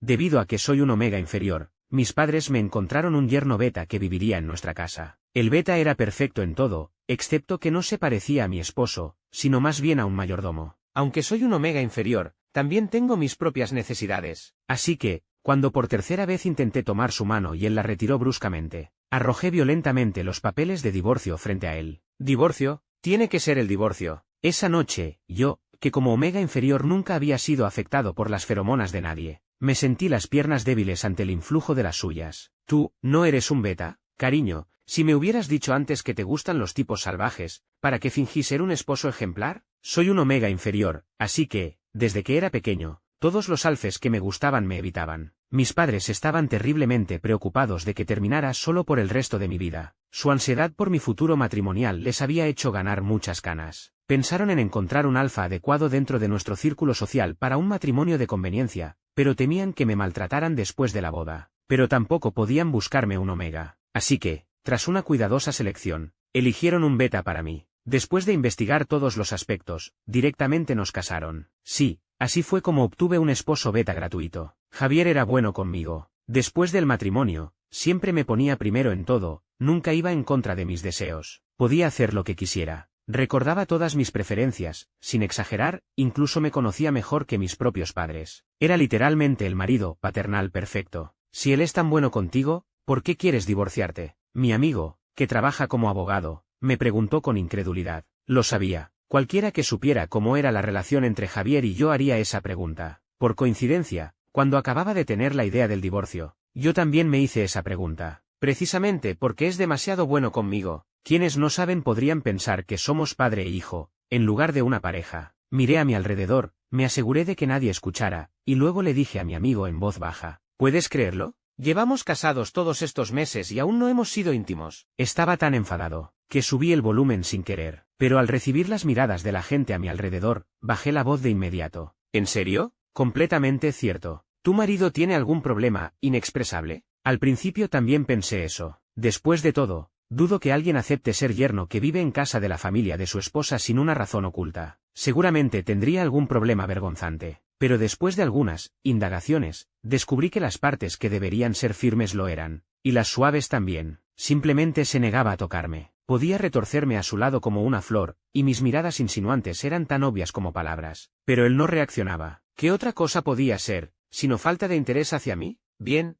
Debido a que soy un omega inferior, mis padres me encontraron un yerno beta que viviría en nuestra casa. El beta era perfecto en todo, excepto que no se parecía a mi esposo, sino más bien a un mayordomo. Aunque soy un omega inferior, también tengo mis propias necesidades. Así que, cuando por tercera vez intenté tomar su mano y él la retiró bruscamente, arrojé violentamente los papeles de divorcio frente a él. ¿Divorcio? Tiene que ser el divorcio. Esa noche, yo, que como omega inferior nunca había sido afectado por las feromonas de nadie, me sentí las piernas débiles ante el influjo de las suyas. ¿Tú, no eres un beta? Cariño, si me hubieras dicho antes que te gustan los tipos salvajes, ¿para qué fingí ser un esposo ejemplar? Soy un omega inferior, así que, desde que era pequeño, todos los alfes que me gustaban me evitaban. Mis padres estaban terriblemente preocupados de que terminara solo por el resto de mi vida. Su ansiedad por mi futuro matrimonial les había hecho ganar muchas canas. Pensaron en encontrar un alfa adecuado dentro de nuestro círculo social para un matrimonio de conveniencia, pero temían que me maltrataran después de la boda. Pero tampoco podían buscarme un omega. Así que, tras una cuidadosa selección, eligieron un beta para mí. Después de investigar todos los aspectos, directamente nos casaron. Sí, así fue como obtuve un esposo beta gratuito. Javier era bueno conmigo. Después del matrimonio, siempre me ponía primero en todo, nunca iba en contra de mis deseos. Podía hacer lo que quisiera. Recordaba todas mis preferencias, sin exagerar, incluso me conocía mejor que mis propios padres. Era literalmente el marido paternal perfecto. Si él es tan bueno contigo, ¿por qué quieres divorciarte? Mi amigo, que trabaja como abogado, me preguntó con incredulidad. Lo sabía. Cualquiera que supiera cómo era la relación entre Javier y yo haría esa pregunta. Por coincidencia, cuando acababa de tener la idea del divorcio, yo también me hice esa pregunta. Precisamente porque es demasiado bueno conmigo. Quienes no saben podrían pensar que somos padre e hijo, en lugar de una pareja. Miré a mi alrededor, me aseguré de que nadie escuchara, y luego le dije a mi amigo en voz baja, ¿puedes creerlo? Llevamos casados todos estos meses y aún no hemos sido íntimos. Estaba tan enfadado, que subí el volumen sin querer, pero al recibir las miradas de la gente a mi alrededor, bajé la voz de inmediato. ¿En serio? Completamente cierto. ¿Tu marido tiene algún problema inexpresable? Al principio también pensé eso. Después de todo, dudo que alguien acepte ser yerno que vive en casa de la familia de su esposa sin una razón oculta. Seguramente tendría algún problema vergonzante. Pero después de algunas indagaciones, descubrí que las partes que deberían ser firmes lo eran, y las suaves también. Simplemente se negaba a tocarme. Podía retorcerme a su lado como una flor, y mis miradas insinuantes eran tan obvias como palabras. Pero él no reaccionaba. ¿Qué otra cosa podía ser, sino falta de interés hacia mí? Bien.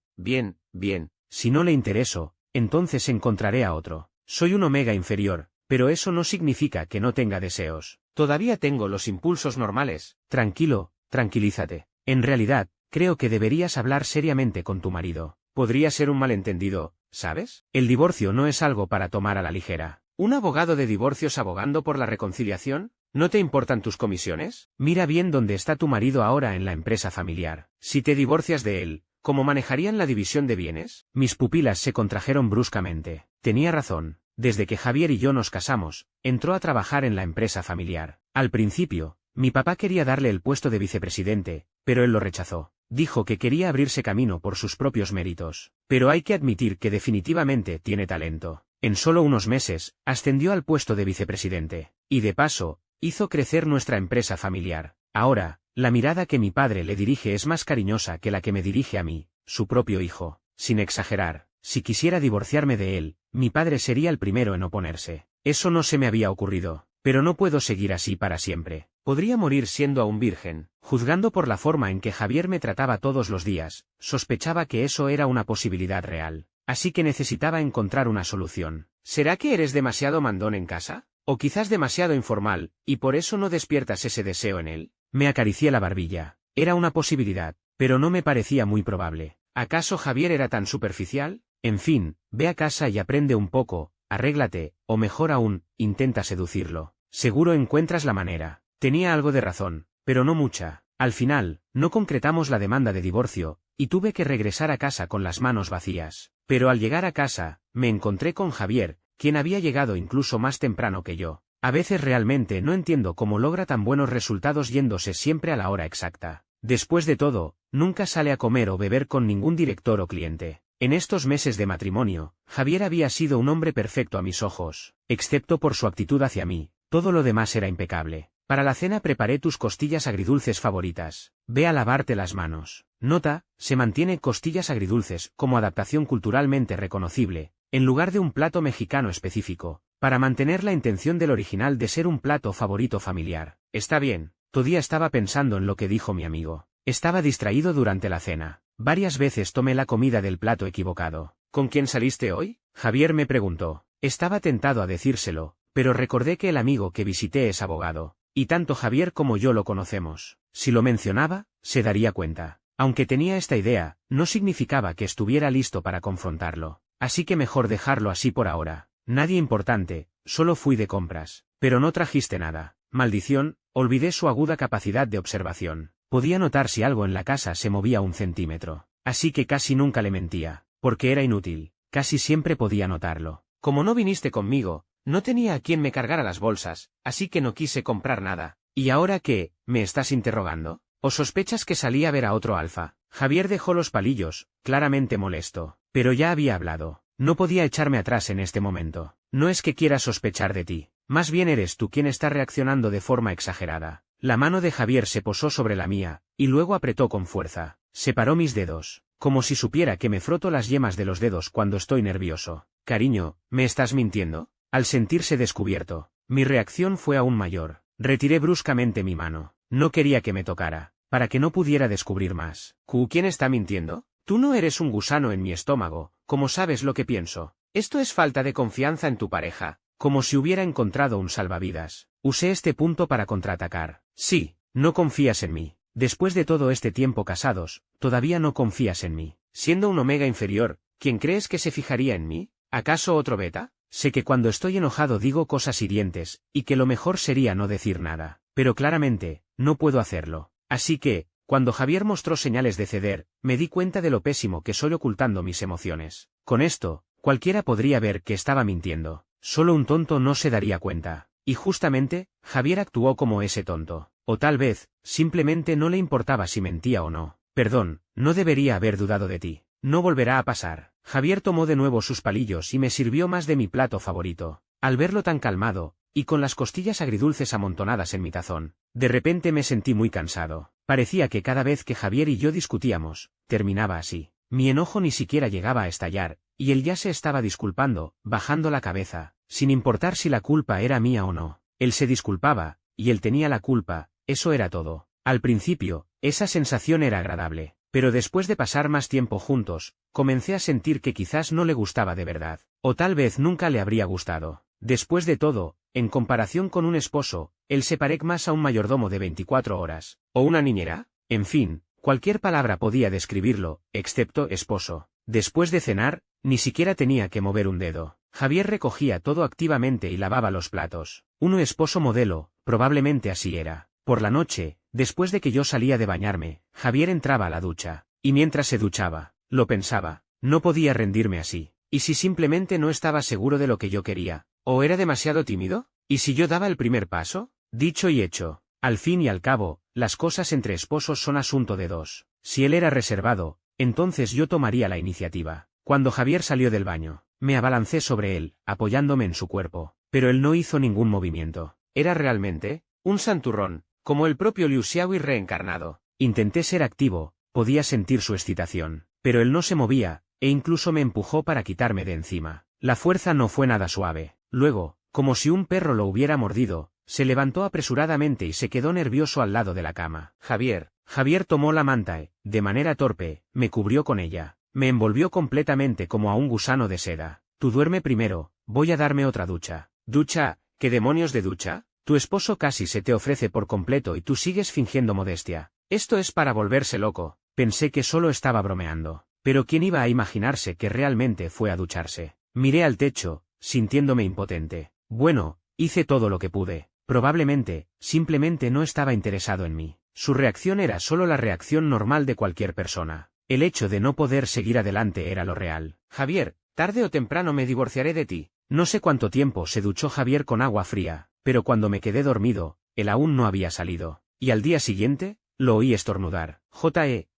Si no le intereso, entonces encontraré a otro. Soy un omega inferior, pero eso no significa que no tenga deseos. Todavía tengo los impulsos normales. Tranquilo. Tranquilízate. En realidad, creo que deberías hablar seriamente con tu marido. Podría ser un malentendido, ¿sabes? El divorcio no es algo para tomar a la ligera. ¿Un abogado de divorcios abogando por la reconciliación? ¿No te importan tus comisiones? Mira bien dónde está tu marido ahora en la empresa familiar. Si te divorcias de él, ¿cómo manejarían la división de bienes? Mis pupilas se contrajeron bruscamente. Tenía razón. Desde que Javier y yo nos casamos, entró a trabajar en la empresa familiar. Al principio, mi papá quería darle el puesto de vicepresidente, pero él lo rechazó. Dijo que quería abrirse camino por sus propios méritos. Pero hay que admitir que definitivamente tiene talento. En solo unos meses, ascendió al puesto de vicepresidente. Y de paso, hizo crecer nuestra empresa familiar. Ahora, la mirada que mi padre le dirige es más cariñosa que la que me dirige a mí, su propio hijo. Sin exagerar, si quisiera divorciarme de él, mi padre sería el primero en oponerse. Eso no se me había ocurrido. Pero no puedo seguir así para siempre. Podría morir siendo aún virgen. Juzgando por la forma en que Javier me trataba todos los días, sospechaba que eso era una posibilidad real. Así que necesitaba encontrar una solución. ¿Será que eres demasiado mandón en casa? ¿O quizás demasiado informal, y por eso no despiertas ese deseo en él? Me acaricié la barbilla. Era una posibilidad, pero no me parecía muy probable. ¿Acaso Javier era tan superficial? En fin, ve a casa y aprende un poco, arréglate, o mejor aún, intenta seducirlo. Seguro encuentras la manera. Tenía algo de razón, pero no mucha. Al final, no concretamos la demanda de divorcio, y tuve que regresar a casa con las manos vacías. Pero al llegar a casa, me encontré con Javier, quien había llegado incluso más temprano que yo. A veces realmente no entiendo cómo logra tan buenos resultados yéndose siempre a la hora exacta. Después de todo, nunca sale a comer o beber con ningún director o cliente. En estos meses de matrimonio, Javier había sido un hombre perfecto a mis ojos, excepto por su actitud hacia mí. Todo lo demás era impecable. Para la cena preparé tus costillas agridulces favoritas. Ve a lavarte las manos. Nota, se mantiene costillas agridulces como adaptación culturalmente reconocible, en lugar de un plato mexicano específico, para mantener la intención del original de ser un plato favorito familiar. Está bien, todavía estaba pensando en lo que dijo mi amigo. Estaba distraído durante la cena. Varias veces tomé la comida del plato equivocado. ¿Con quién saliste hoy? Javier me preguntó. Estaba tentado a decírselo, pero recordé que el amigo que visité es abogado, y tanto Javier como yo lo conocemos. Si lo mencionaba, se daría cuenta. Aunque tenía esta idea, no significaba que estuviera listo para confrontarlo. Así que mejor dejarlo así por ahora. Nadie importante, solo fui de compras. Pero no trajiste nada. Maldición, olvidé su aguda capacidad de observación. Podía notar si algo en la casa se movía 1 centímetro. Así que casi nunca le mentía, porque era inútil. Casi siempre podía notarlo. Como no viniste conmigo, no tenía a quien me cargara las bolsas, así que no quise comprar nada. ¿Y ahora qué? ¿Me estás interrogando? ¿O sospechas que salí a ver a otro alfa? Javier dejó los palillos, claramente molesto. Pero ya había hablado. No podía echarme atrás en este momento. No es que quiera sospechar de ti. Más bien eres tú quien está reaccionando de forma exagerada. La mano de Javier se posó sobre la mía, y luego apretó con fuerza. Separó mis dedos, como si supiera que me froto las yemas de los dedos cuando estoy nervioso. Cariño, ¿me estás mintiendo? Al sentirse descubierto, mi reacción fue aún mayor. Retiré bruscamente mi mano. No quería que me tocara, para que no pudiera descubrir más. ¿Quién está mintiendo? Tú no eres un gusano en mi estómago, como sabes lo que pienso. Esto es falta de confianza en tu pareja, como si hubiera encontrado un salvavidas. Usé este punto para contraatacar. Sí, no confías en mí. Después de todo este tiempo casados, todavía no confías en mí. Siendo un omega inferior, ¿quién crees que se fijaría en mí? ¿Acaso otro beta? Sé que cuando estoy enojado digo cosas hirientes, y que lo mejor sería no decir nada. Pero claramente, no puedo hacerlo. Así que, cuando Javier mostró señales de ceder, me di cuenta de lo pésimo que soy ocultando mis emociones. Con esto, cualquiera podría ver que estaba mintiendo. Solo un tonto no se daría cuenta. Y justamente, Javier actuó como ese tonto. O tal vez, simplemente no le importaba si mentía o no. Perdón, no debería haber dudado de ti. No volverá a pasar. Javier tomó de nuevo sus palillos y me sirvió más de mi plato favorito. Al verlo tan calmado, y con las costillas agridulces amontonadas en mi tazón, de repente me sentí muy cansado. Parecía que cada vez que Javier y yo discutíamos, terminaba así. Mi enojo ni siquiera llegaba a estallar, y él ya se estaba disculpando, bajando la cabeza, sin importar si la culpa era mía o no. Él se disculpaba, y él tenía la culpa, eso era todo. Al principio, esa sensación era agradable, pero después de pasar más tiempo juntos, comencé a sentir que quizás no le gustaba de verdad, o tal vez nunca le habría gustado. Después de todo, en comparación con un esposo, él se parece más a un mayordomo de 24 horas, o una niñera, en fin, cualquier palabra podía describirlo, excepto esposo. Después de cenar, ni siquiera tenía que mover un dedo. Javier recogía todo activamente y lavaba los platos. Un esposo modelo, probablemente así era. Por la noche, después de que yo salía de bañarme, Javier entraba a la ducha, y mientras se duchaba, lo pensaba, no podía rendirme así. ¿Y si simplemente no estaba seguro de lo que yo quería? ¿O era demasiado tímido? ¿Y si yo daba el primer paso? Dicho y hecho. Al fin y al cabo, las cosas entre esposos son asunto de dos. Si él era reservado, entonces yo tomaría la iniciativa. Cuando Javier salió del baño, me abalancé sobre él, apoyándome en su cuerpo, pero él no hizo ningún movimiento. Era realmente un santurrón, como el propio Liu Xiaoyi reencarnado. Intenté ser activo, podía sentir su excitación, pero él no se movía, e incluso me empujó para quitarme de encima. La fuerza no fue nada suave. Luego, como si un perro lo hubiera mordido, se levantó apresuradamente y se quedó nervioso al lado de la cama. Javier tomó la manta y, de manera torpe, me cubrió con ella. Me envolvió completamente como a un gusano de seda. Tú duerme primero, voy a darme otra ducha. ¿Ducha? ¿Qué demonios de ducha? Tu esposo casi se te ofrece por completo y tú sigues fingiendo modestia. Esto es para volverse loco. Pensé que solo estaba bromeando. Pero ¿quién iba a imaginarse que realmente fue a ducharse? Miré al techo, sintiéndome impotente. Bueno, hice todo lo que pude. Probablemente, simplemente no estaba interesado en mí. Su reacción era solo la reacción normal de cualquier persona. El hecho de no poder seguir adelante era lo real. Javier, tarde o temprano me divorciaré de ti. No sé cuánto tiempo se duchó Javier con agua fría, pero cuando me quedé dormido, él aún no había salido. Y al día siguiente, lo oí estornudar.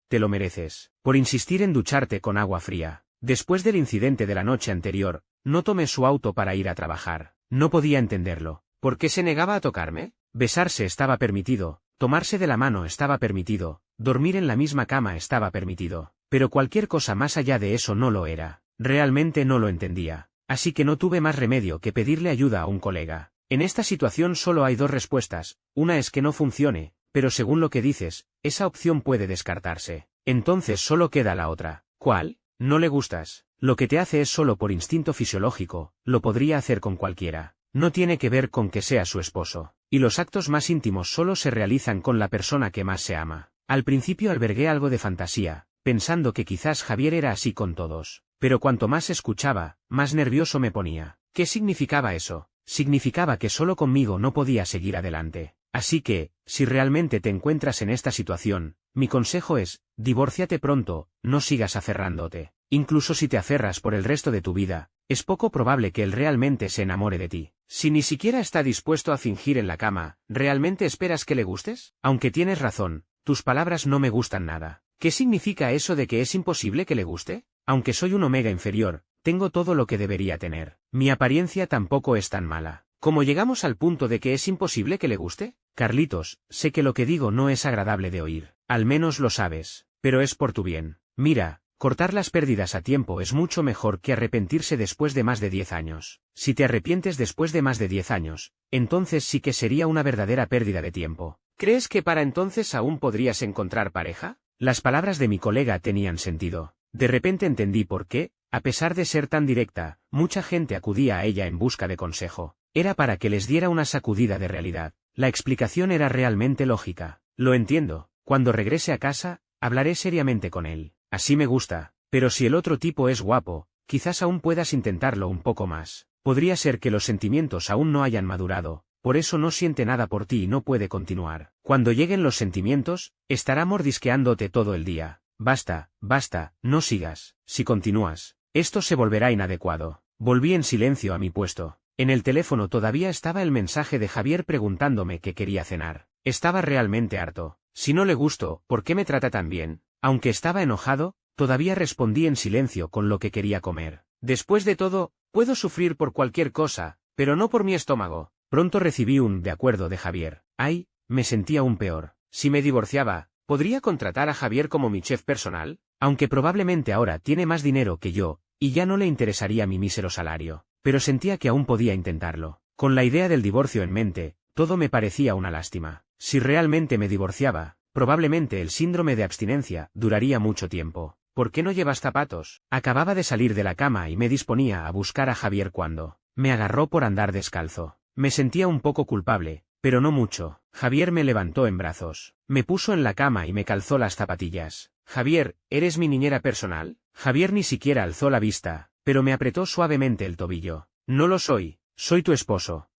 Te lo mereces, por insistir en ducharte con agua fría. Después del incidente de la noche anterior, no tomé su auto para ir a trabajar. No podía entenderlo. ¿Por qué se negaba a tocarme? Besarse estaba permitido, tomarse de la mano estaba permitido, dormir en la misma cama estaba permitido, pero cualquier cosa más allá de eso no lo era. Realmente no lo entendía, así que no tuve más remedio que pedirle ayuda a un colega. En esta situación solo hay dos respuestas, una es que no funcione, pero según lo que dices, esa opción puede descartarse. Entonces solo queda la otra. ¿Cuál? No le gustas. Lo que te hace es solo por instinto fisiológico, lo podría hacer con cualquiera. No tiene que ver con que sea su esposo. Y los actos más íntimos solo se realizan con la persona que más se ama. Al principio albergué algo de fantasía, pensando que quizás Javier era así con todos. Pero cuanto más escuchaba, más nervioso me ponía. ¿Qué significaba eso? Significaba que solo conmigo no podía seguir adelante. Así que, si realmente te encuentras en esta situación, mi consejo es, divórciate pronto, no sigas aferrándote. Incluso si te aferras por el resto de tu vida, es poco probable que él realmente se enamore de ti. Si ni siquiera está dispuesto a fingir en la cama, ¿realmente esperas que le gustes? Aunque tienes razón, tus palabras no me gustan nada. ¿Qué significa eso de que es imposible que le guste? Aunque soy un omega inferior, tengo todo lo que debería tener. Mi apariencia tampoco es tan mala. ¿Cómo llegamos al punto de que es imposible que le guste? Carlitos, sé que lo que digo no es agradable de oír. Al menos lo sabes. Pero es por tu bien. Mira, cortar las pérdidas a tiempo es mucho mejor que arrepentirse después de más de 10 años. Si te arrepientes después de más de 10 años, entonces sí que sería una verdadera pérdida de tiempo. ¿Crees que para entonces aún podrías encontrar pareja? Las palabras de mi colega tenían sentido. De repente entendí por qué, a pesar de ser tan directa, mucha gente acudía a ella en busca de consejo. Era para que les diera una sacudida de realidad. La explicación era realmente lógica. Lo entiendo. Cuando regrese a casa, hablaré seriamente con él. Así me gusta. Pero si el otro tipo es guapo, quizás aún puedas intentarlo un poco más. Podría ser que los sentimientos aún no hayan madurado, por eso no siente nada por ti y no puede continuar. Cuando lleguen los sentimientos, estará mordisqueándote todo el día. Basta, basta, no sigas. Si continúas, esto se volverá inadecuado. Volví en silencio a mi puesto. En el teléfono todavía estaba el mensaje de Javier preguntándome qué quería cenar. Estaba realmente harto. Si no le gusto, ¿por qué me trata tan bien? Aunque estaba enojado, todavía respondí en silencio con lo que quería comer. Después de todo, puedo sufrir por cualquier cosa, pero no por mi estómago. Pronto recibí un de acuerdo de Javier. Ay, me sentía aún peor. Si me divorciaba, ¿podría contratar a Javier como mi chef personal? Aunque probablemente ahora tiene más dinero que yo, y ya no le interesaría mi mísero salario. Pero sentía que aún podía intentarlo. Con la idea del divorcio en mente, todo me parecía una lástima. Si realmente me divorciaba, probablemente el síndrome de abstinencia duraría mucho tiempo. ¿Por qué no llevas zapatos? Acababa de salir de la cama y me disponía a buscar a Javier cuando me agarró por andar descalzo. Me sentía un poco culpable, pero no mucho. Javier me levantó en brazos, me puso en la cama y me calzó las zapatillas. Javier, ¿eres mi niñera personal? Javier ni siquiera alzó la vista, pero me apretó suavemente el tobillo. No lo soy, soy tu esposo.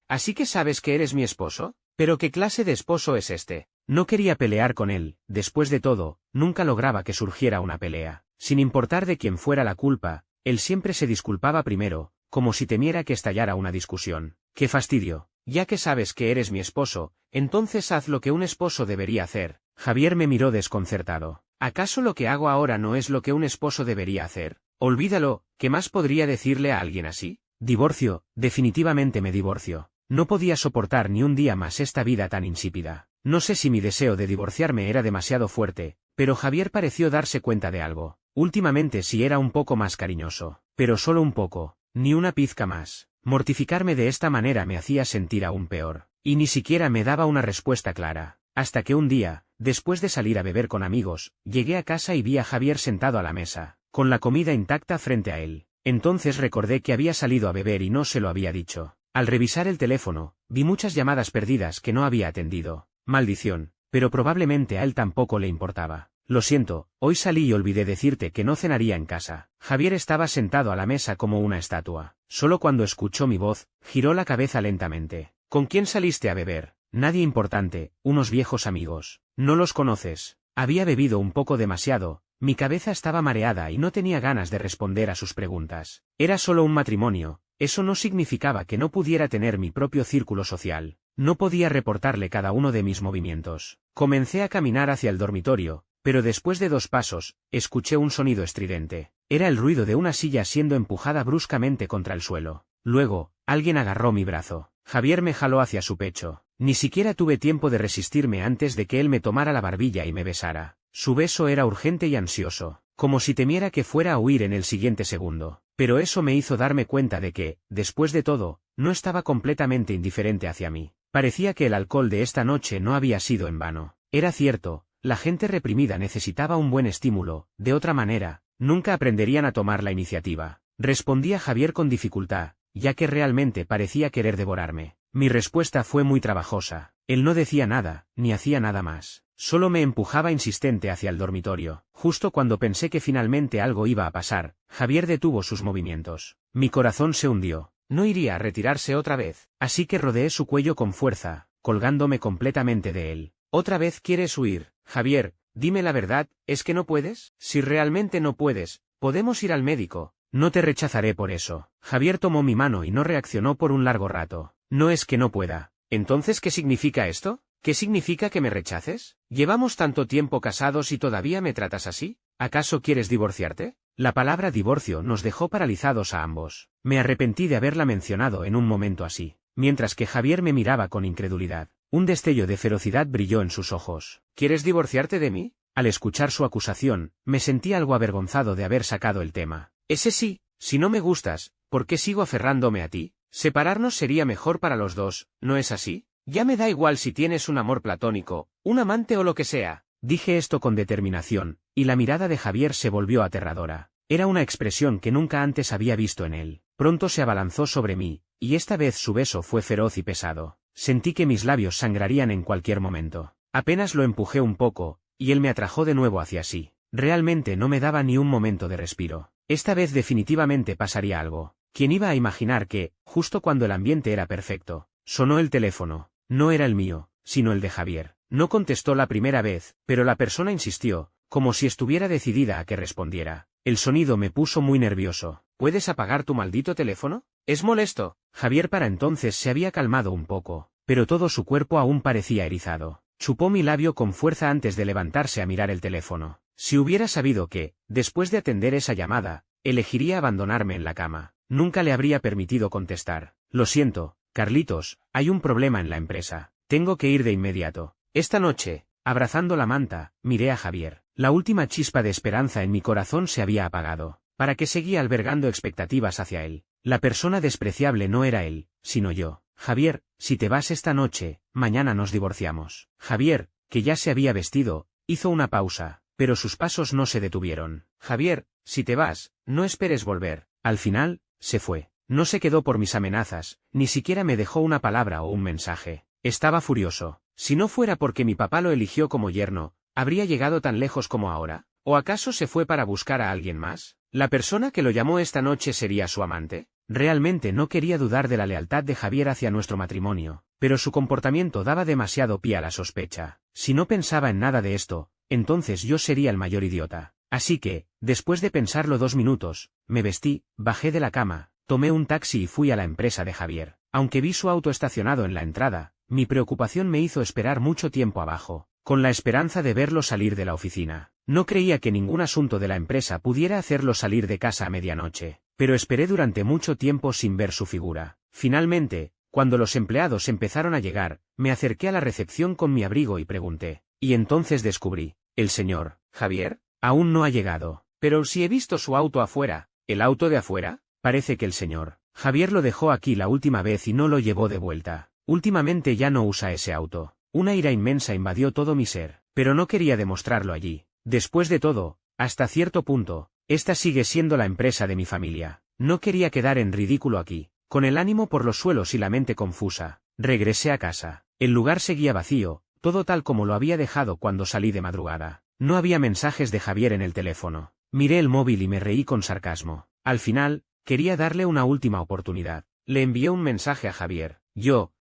¿Así que sabes que eres mi esposo? ¿Pero qué clase de esposo es este? No quería pelear con él, después de todo, nunca lograba que surgiera una pelea. Sin importar de quién fuera la culpa, él siempre se disculpaba primero, como si temiera que estallara una discusión. ¡Qué fastidio! Ya que sabes que eres mi esposo, entonces haz lo que un esposo debería hacer. Javier me miró desconcertado. ¿Acaso lo que hago ahora no es lo que un esposo debería hacer? Olvídalo, ¿qué más podría decirle a alguien así? Divorcio, definitivamente me divorcio. No podía soportar ni un día más esta vida tan insípida. No sé si mi deseo de divorciarme era demasiado fuerte, pero Javier pareció darse cuenta de algo. Últimamente sí era un poco más cariñoso, pero solo un poco, ni una pizca más. Mortificarme de esta manera me hacía sentir aún peor, y ni siquiera me daba una respuesta clara. Hasta que un día, después de salir a beber con amigos, llegué a casa y vi a Javier sentado a la mesa, con la comida intacta frente a él. Entonces recordé que había salido a beber y no se lo había dicho. Al revisar el teléfono, vi muchas llamadas perdidas que no había atendido. Maldición, pero probablemente a él tampoco le importaba. Lo siento, hoy salí y olvidé decirte que no cenaría en casa. Javier estaba sentado a la mesa como una estatua. Solo cuando escuchó mi voz, giró la cabeza lentamente. ¿Con quién saliste a beber? Nadie importante, unos viejos amigos. No los conoces. Había bebido un poco demasiado, mi cabeza estaba mareada y no tenía ganas de responder a sus preguntas. Era solo un matrimonio, eso no significaba que no pudiera tener mi propio círculo social. No podía reportarle cada uno de mis movimientos. Comencé a caminar hacia el dormitorio, pero después de 2 pasos, escuché un sonido estridente. Era el ruido de una silla siendo empujada bruscamente contra el suelo. Luego, alguien agarró mi brazo. Javier me jaló hacia su pecho. Ni siquiera tuve tiempo de resistirme antes de que él me tomara la barbilla y me besara. Su beso era urgente y ansioso, como si temiera que fuera a huir en el siguiente segundo. Pero eso me hizo darme cuenta de que, después de todo, no estaba completamente indiferente hacia mí. Parecía que el alcohol de esta noche no había sido en vano. Era cierto, la gente reprimida necesitaba un buen estímulo, de otra manera, nunca aprenderían a tomar la iniciativa. Respondía Javier con dificultad, ya que realmente parecía querer devorarme. Mi respuesta fue muy trabajosa. Él no decía nada, ni hacía nada más. Solo me empujaba insistente hacia el dormitorio. Justo cuando pensé que finalmente algo iba a pasar, Javier detuvo sus movimientos. Mi corazón se hundió. No iría a retirarse otra vez, así que rodeé su cuello con fuerza, colgándome completamente de él. ¿Otra vez quieres huir? Javier, dime la verdad, ¿es que no puedes? Si realmente no puedes, podemos ir al médico. No te rechazaré por eso. Javier tomó mi mano y no reaccionó por un largo rato. No es que no pueda. ¿Entonces qué significa esto? ¿Qué significa que me rechaces? ¿Llevamos tanto tiempo casados y todavía me tratas así? ¿Acaso quieres divorciarte? La palabra divorcio nos dejó paralizados a ambos. Me arrepentí de haberla mencionado en un momento así. Mientras que Javier me miraba con incredulidad. Un destello de ferocidad brilló en sus ojos. ¿Quieres divorciarte de mí? Al escuchar su acusación, me sentí algo avergonzado de haber sacado el tema. Ese sí, si no me gustas, ¿por qué sigo aferrándome a ti? Separarnos sería mejor para los dos, ¿no es así? Ya me da igual si tienes un amor platónico, un amante o lo que sea. Dije esto con determinación, y la mirada de Javier se volvió aterradora. Era una expresión que nunca antes había visto en él. Pronto se abalanzó sobre mí, y esta vez su beso fue feroz y pesado. Sentí que mis labios sangrarían en cualquier momento. Apenas lo empujé un poco, y él me atrajo de nuevo hacia sí. Realmente no me daba ni un momento de respiro. Esta vez definitivamente pasaría algo. ¿Quién iba a imaginar que, justo cuando el ambiente era perfecto, sonó el teléfono? No era el mío, sino el de Javier. No contestó la primera vez, pero la persona insistió, como si estuviera decidida a que respondiera. El sonido me puso muy nervioso. ¿Puedes apagar tu maldito teléfono? ¿Es molesto? Javier para entonces se había calmado un poco, pero todo su cuerpo aún parecía erizado. Chupó mi labio con fuerza antes de levantarse a mirar el teléfono. Si hubiera sabido que, después de atender esa llamada, elegiría abandonarme en la cama, nunca le habría permitido contestar. Lo siento, Carlitos, hay un problema en la empresa. Tengo que ir de inmediato. Esta noche, abrazando la manta, miré a Javier. La última chispa de esperanza en mi corazón se había apagado. ¿Para qué seguía albergando expectativas hacia él? La persona despreciable no era él, sino yo. Javier, si te vas esta noche, mañana nos divorciamos. Javier, que ya se había vestido, hizo una pausa, pero sus pasos no se detuvieron. Javier, si te vas, no esperes volver. Al final, se fue. No se quedó por mis amenazas, ni siquiera me dejó una palabra o un mensaje. Estaba furioso. Si no fuera porque mi papá lo eligió como yerno, ¿habría llegado tan lejos como ahora? ¿O acaso se fue para buscar a alguien más? ¿La persona que lo llamó esta noche sería su amante? Realmente no quería dudar de la lealtad de Javier hacia nuestro matrimonio, pero su comportamiento daba demasiado pie a la sospecha. Si no pensaba en nada de esto, entonces yo sería el mayor idiota. Así que, después de pensarlo 2 minutos, me vestí, bajé de la cama, tomé un taxi y fui a la empresa de Javier. Aunque vi su auto estacionado en la entrada, mi preocupación me hizo esperar mucho tiempo abajo, con la esperanza de verlo salir de la oficina. No creía que ningún asunto de la empresa pudiera hacerlo salir de casa a medianoche, pero esperé durante mucho tiempo sin ver su figura. Finalmente, cuando los empleados empezaron a llegar, me acerqué a la recepción con mi abrigo y pregunté. Y entonces descubrí, ¿el señor Javier? Aún no ha llegado. Pero si he visto su auto afuera. ¿El auto de afuera? Parece que el señor Javier lo dejó aquí la última vez y no lo llevó de vuelta. Últimamente ya no usa ese auto. Una ira inmensa invadió todo mi ser, pero no quería demostrarlo allí. Después de todo, hasta cierto punto, esta sigue siendo la empresa de mi familia. No quería quedar en ridículo aquí. Con el ánimo por los suelos y la mente confusa, regresé a casa. El lugar seguía vacío, todo tal como lo había dejado cuando salí de madrugada. No había mensajes de Javier en el teléfono. Miré el móvil y me reí con sarcasmo. Al final, quería darle una última oportunidad. Le envié un mensaje a Javier.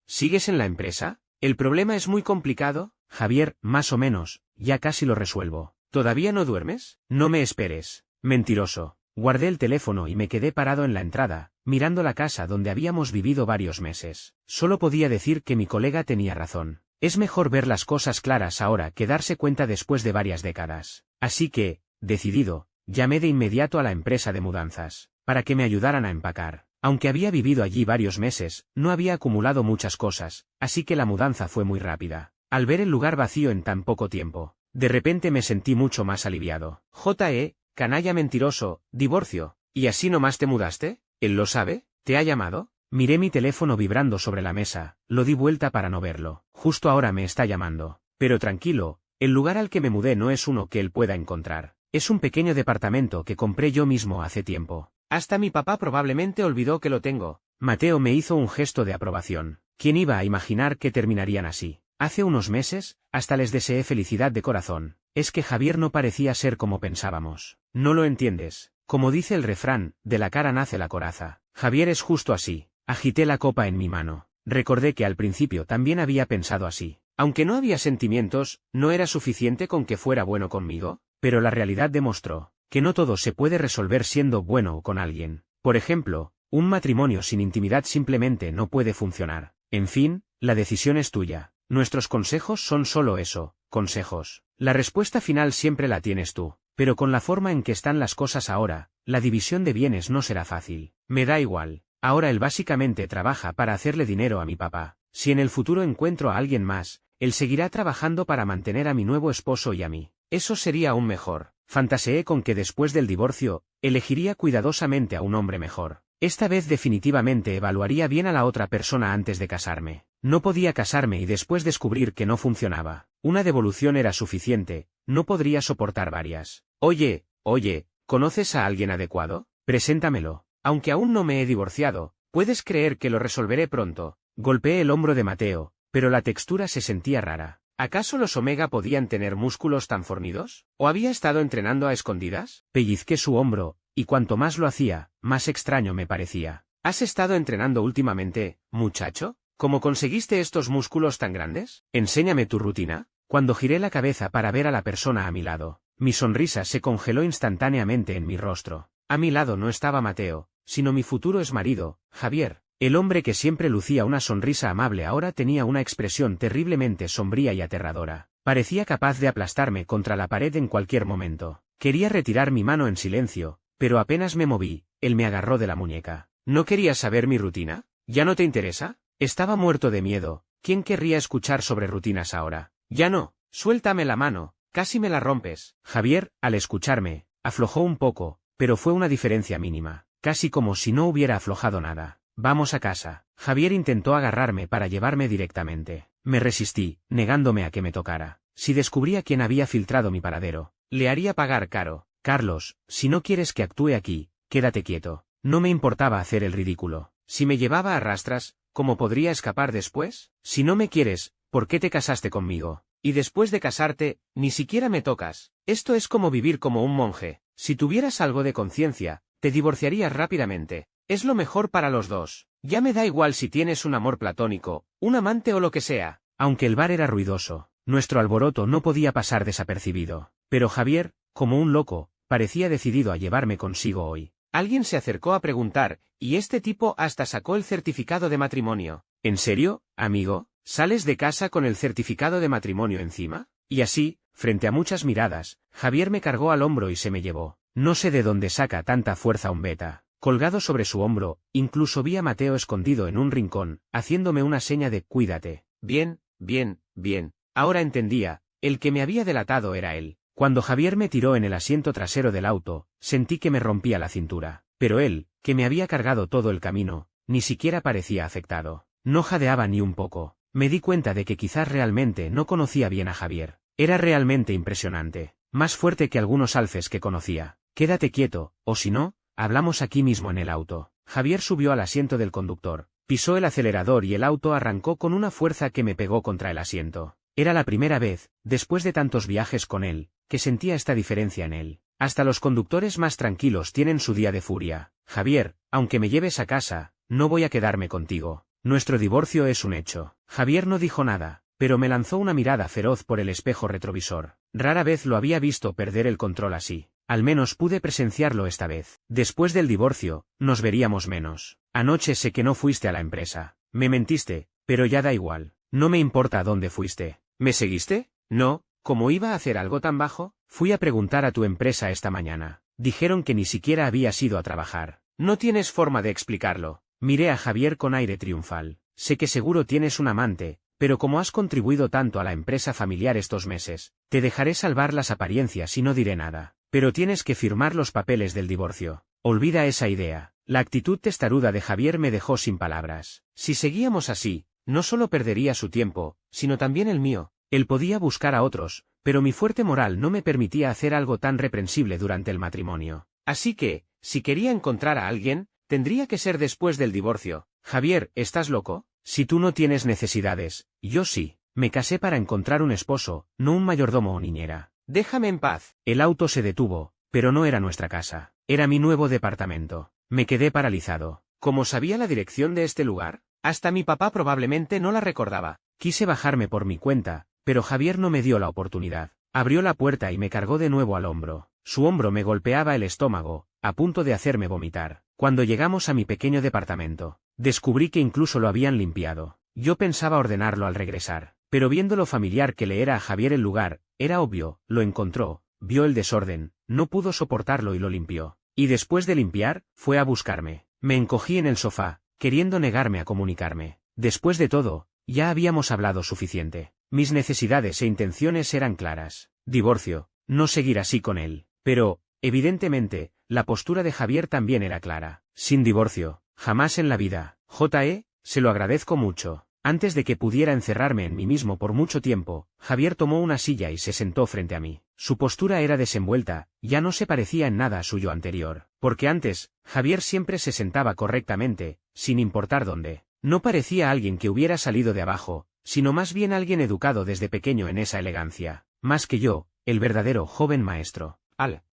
¿Sigues en la empresa? ¿El problema es muy complicado? Javier, más o menos, ya casi lo resuelvo. ¿Todavía no duermes? No me esperes. Mentiroso. Guardé el teléfono y me quedé parado en la entrada, mirando la casa donde habíamos vivido varios meses. Solo podía decir que mi colega tenía razón. Es mejor ver las cosas claras ahora que darse cuenta después de varias décadas. Así que, decidido, llamé de inmediato a la empresa de mudanzas, para que me ayudaran a empacar. Aunque había vivido allí varios meses, no había acumulado muchas cosas, así que la mudanza fue muy rápida. Al ver el lugar vacío en tan poco tiempo, de repente me sentí mucho más aliviado. Canalla mentiroso, divorcio. ¿Y así nomás te mudaste? ¿Él lo sabe? ¿Te ha llamado? Miré mi teléfono vibrando sobre la mesa, lo di vuelta para no verlo. Justo ahora me está llamando. Pero tranquilo, el lugar al que me mudé no es uno que él pueda encontrar. Es un pequeño departamento que compré yo mismo hace tiempo. Hasta mi papá probablemente olvidó que lo tengo. Mateo me hizo un gesto de aprobación. ¿Quién iba a imaginar que terminarían así? Hace unos meses, hasta les deseé felicidad de corazón. Es que Javier no parecía ser como pensábamos. No lo entiendes. Como dice el refrán, de la cara nace la coraza. Javier es justo así. Agité la copa en mi mano. Recordé que al principio también había pensado así. Aunque no había sentimientos, ¿no era suficiente con que fuera bueno conmigo? Pero la realidad demostró que no todo se puede resolver siendo bueno o con alguien. Por ejemplo, un matrimonio sin intimidad simplemente no puede funcionar. En fin, la decisión es tuya. Nuestros consejos son solo eso, consejos. La respuesta final siempre la tienes tú. Pero con la forma en que están las cosas ahora, la división de bienes no será fácil. Me da igual. Ahora él básicamente trabaja para hacerle dinero a mi papá. Si en el futuro encuentro a alguien más, él seguirá trabajando para mantener a mi nuevo esposo y a mí. Eso sería aún mejor. Fantaseé con que después del divorcio, elegiría cuidadosamente a un hombre mejor. Esta vez definitivamente evaluaría bien a la otra persona antes de casarme. No podía casarme y después descubrir que no funcionaba. Una devolución era suficiente, no podría soportar varias. Oye, ¿conoces a alguien adecuado? Preséntamelo. Aunque aún no me he divorciado, ¿puedes creer que lo resolveré pronto? Golpeé el hombro de Mateo, pero la textura se sentía rara. ¿Acaso los Omega podían tener músculos tan fornidos? ¿O había estado entrenando a escondidas? Pellizqué su hombro, y cuanto más lo hacía, más extraño me parecía. ¿Has estado entrenando últimamente, muchacho? ¿Cómo conseguiste estos músculos tan grandes? Enséñame tu rutina. Cuando giré la cabeza para ver a la persona a mi lado, mi sonrisa se congeló instantáneamente en mi rostro. A mi lado no estaba Mateo, sino mi futuro exmarido, Javier. El hombre que siempre lucía una sonrisa amable ahora tenía una expresión terriblemente sombría y aterradora. Parecía capaz de aplastarme contra la pared en cualquier momento. Quería retirar mi mano en silencio, pero apenas me moví, él me agarró de la muñeca. ¿No querías saber mi rutina? ¿Ya no te interesa? Estaba muerto de miedo. ¿Quién querría escuchar sobre rutinas ahora? Ya no. Suéltame la mano. Casi me la rompes. Javier, al escucharme, aflojó un poco, pero fue una diferencia mínima. Casi como si no hubiera aflojado nada. Vamos a casa. Javier intentó agarrarme para llevarme directamente. Me resistí, negándome a que me tocara. Si descubría quién había filtrado mi paradero, le haría pagar caro. Carlos, si no quieres que actúe aquí, quédate quieto. No me importaba hacer el ridículo. Si me llevaba a rastras, ¿cómo podría escapar después? Si no me quieres, ¿por qué te casaste conmigo? Y después de casarte, ni siquiera me tocas. Esto es como vivir como un monje. Si tuvieras algo de conciencia, te divorciarías rápidamente. Es lo mejor para los dos. Ya me da igual si tienes un amor platónico, un amante o lo que sea. Aunque el bar era ruidoso, nuestro alboroto no podía pasar desapercibido. Pero Javier, como un loco, parecía decidido a llevarme consigo hoy. Alguien se acercó a preguntar, y este tipo hasta sacó el certificado de matrimonio. ¿En serio, amigo? ¿Sales de casa con el certificado de matrimonio encima? Y así, frente a muchas miradas, Javier me cargó al hombro y se me llevó. No sé de dónde saca tanta fuerza un beta. Colgado sobre su hombro, incluso vi a Mateo escondido en un rincón, haciéndome una seña de «cuídate». Bien. Ahora entendía, el que me había delatado era él. Cuando Javier me tiró en el asiento trasero del auto, sentí que me rompía la cintura. Pero él, que me había cargado todo el camino, ni siquiera parecía afectado. No jadeaba ni un poco. Me di cuenta de que quizás realmente no conocía bien a Javier. Era realmente impresionante. Más fuerte que algunos alfes que conocía. Quédate quieto, o si no, hablamos aquí mismo en el auto. Javier subió al asiento del conductor, pisó el acelerador y el auto arrancó con una fuerza que me pegó contra el asiento. Era la primera vez, después de tantos viajes con él, que sentía esta diferencia en él. Hasta los conductores más tranquilos tienen su día de furia. Javier, aunque me lleves a casa, no voy a quedarme contigo. Nuestro divorcio es un hecho. Javier no dijo nada, pero me lanzó una mirada feroz por el espejo retrovisor. Rara vez lo había visto perder el control así. Al menos pude presenciarlo esta vez. Después del divorcio, nos veríamos menos. Anoche sé que no fuiste a la empresa. Me mentiste, pero ya da igual. No me importa dónde fuiste. ¿Me seguiste? No. ¿Cómo iba a hacer algo tan bajo? Fui a preguntar a tu empresa esta mañana. Dijeron que ni siquiera habías ido a trabajar. No tienes forma de explicarlo. Miré a Javier con aire triunfal. Sé que seguro tienes un amante, pero como has contribuido tanto a la empresa familiar estos meses, te dejaré salvar las apariencias y no diré nada. Pero tienes que firmar los papeles del divorcio. Olvida esa idea. La actitud testaruda de Javier me dejó sin palabras. Si seguíamos así, no solo perdería su tiempo, sino también el mío. Él podía buscar a otros, pero mi fuerte moral no me permitía hacer algo tan reprensible durante el matrimonio. Así que, si quería encontrar a alguien, tendría que ser después del divorcio. Javier, ¿estás loco? Si tú no tienes necesidades, yo sí. Me casé para encontrar un esposo, no un mayordomo o niñera. Déjame en paz. El auto se detuvo, pero no era nuestra casa. Era mi nuevo departamento. Me quedé paralizado. ¿Cómo sabía la dirección de este lugar? Hasta mi papá probablemente no la recordaba. Quise bajarme por mi cuenta, pero Javier no me dio la oportunidad. Abrió la puerta y me cargó de nuevo al hombro. Su hombro me golpeaba el estómago, a punto de hacerme vomitar. Cuando llegamos a mi pequeño departamento, descubrí que incluso lo habían limpiado. Yo pensaba ordenarlo al regresar, pero viendo lo familiar que le era a Javier el lugar, era obvio, lo encontró, vio el desorden, no pudo soportarlo y lo limpió. Y después de limpiar, fue a buscarme. Me encogí en el sofá, queriendo negarme a comunicarme. Después de todo, ya habíamos hablado suficiente. Mis necesidades e intenciones eran claras. Divorcio, no seguir así con él. Pero, evidentemente, la postura de Javier también era clara. Sin divorcio, jamás en la vida. Se lo agradezco mucho. Antes de que pudiera encerrarme en mí mismo por mucho tiempo, Javier tomó una silla y se sentó frente a mí. Su postura era desenvuelta, ya no se parecía en nada a su yo anterior. Porque antes, Javier siempre se sentaba correctamente, sin importar dónde. No parecía alguien que hubiera salido de abajo, sino más bien alguien educado desde pequeño en esa elegancia. Más que yo, el verdadero joven maestro.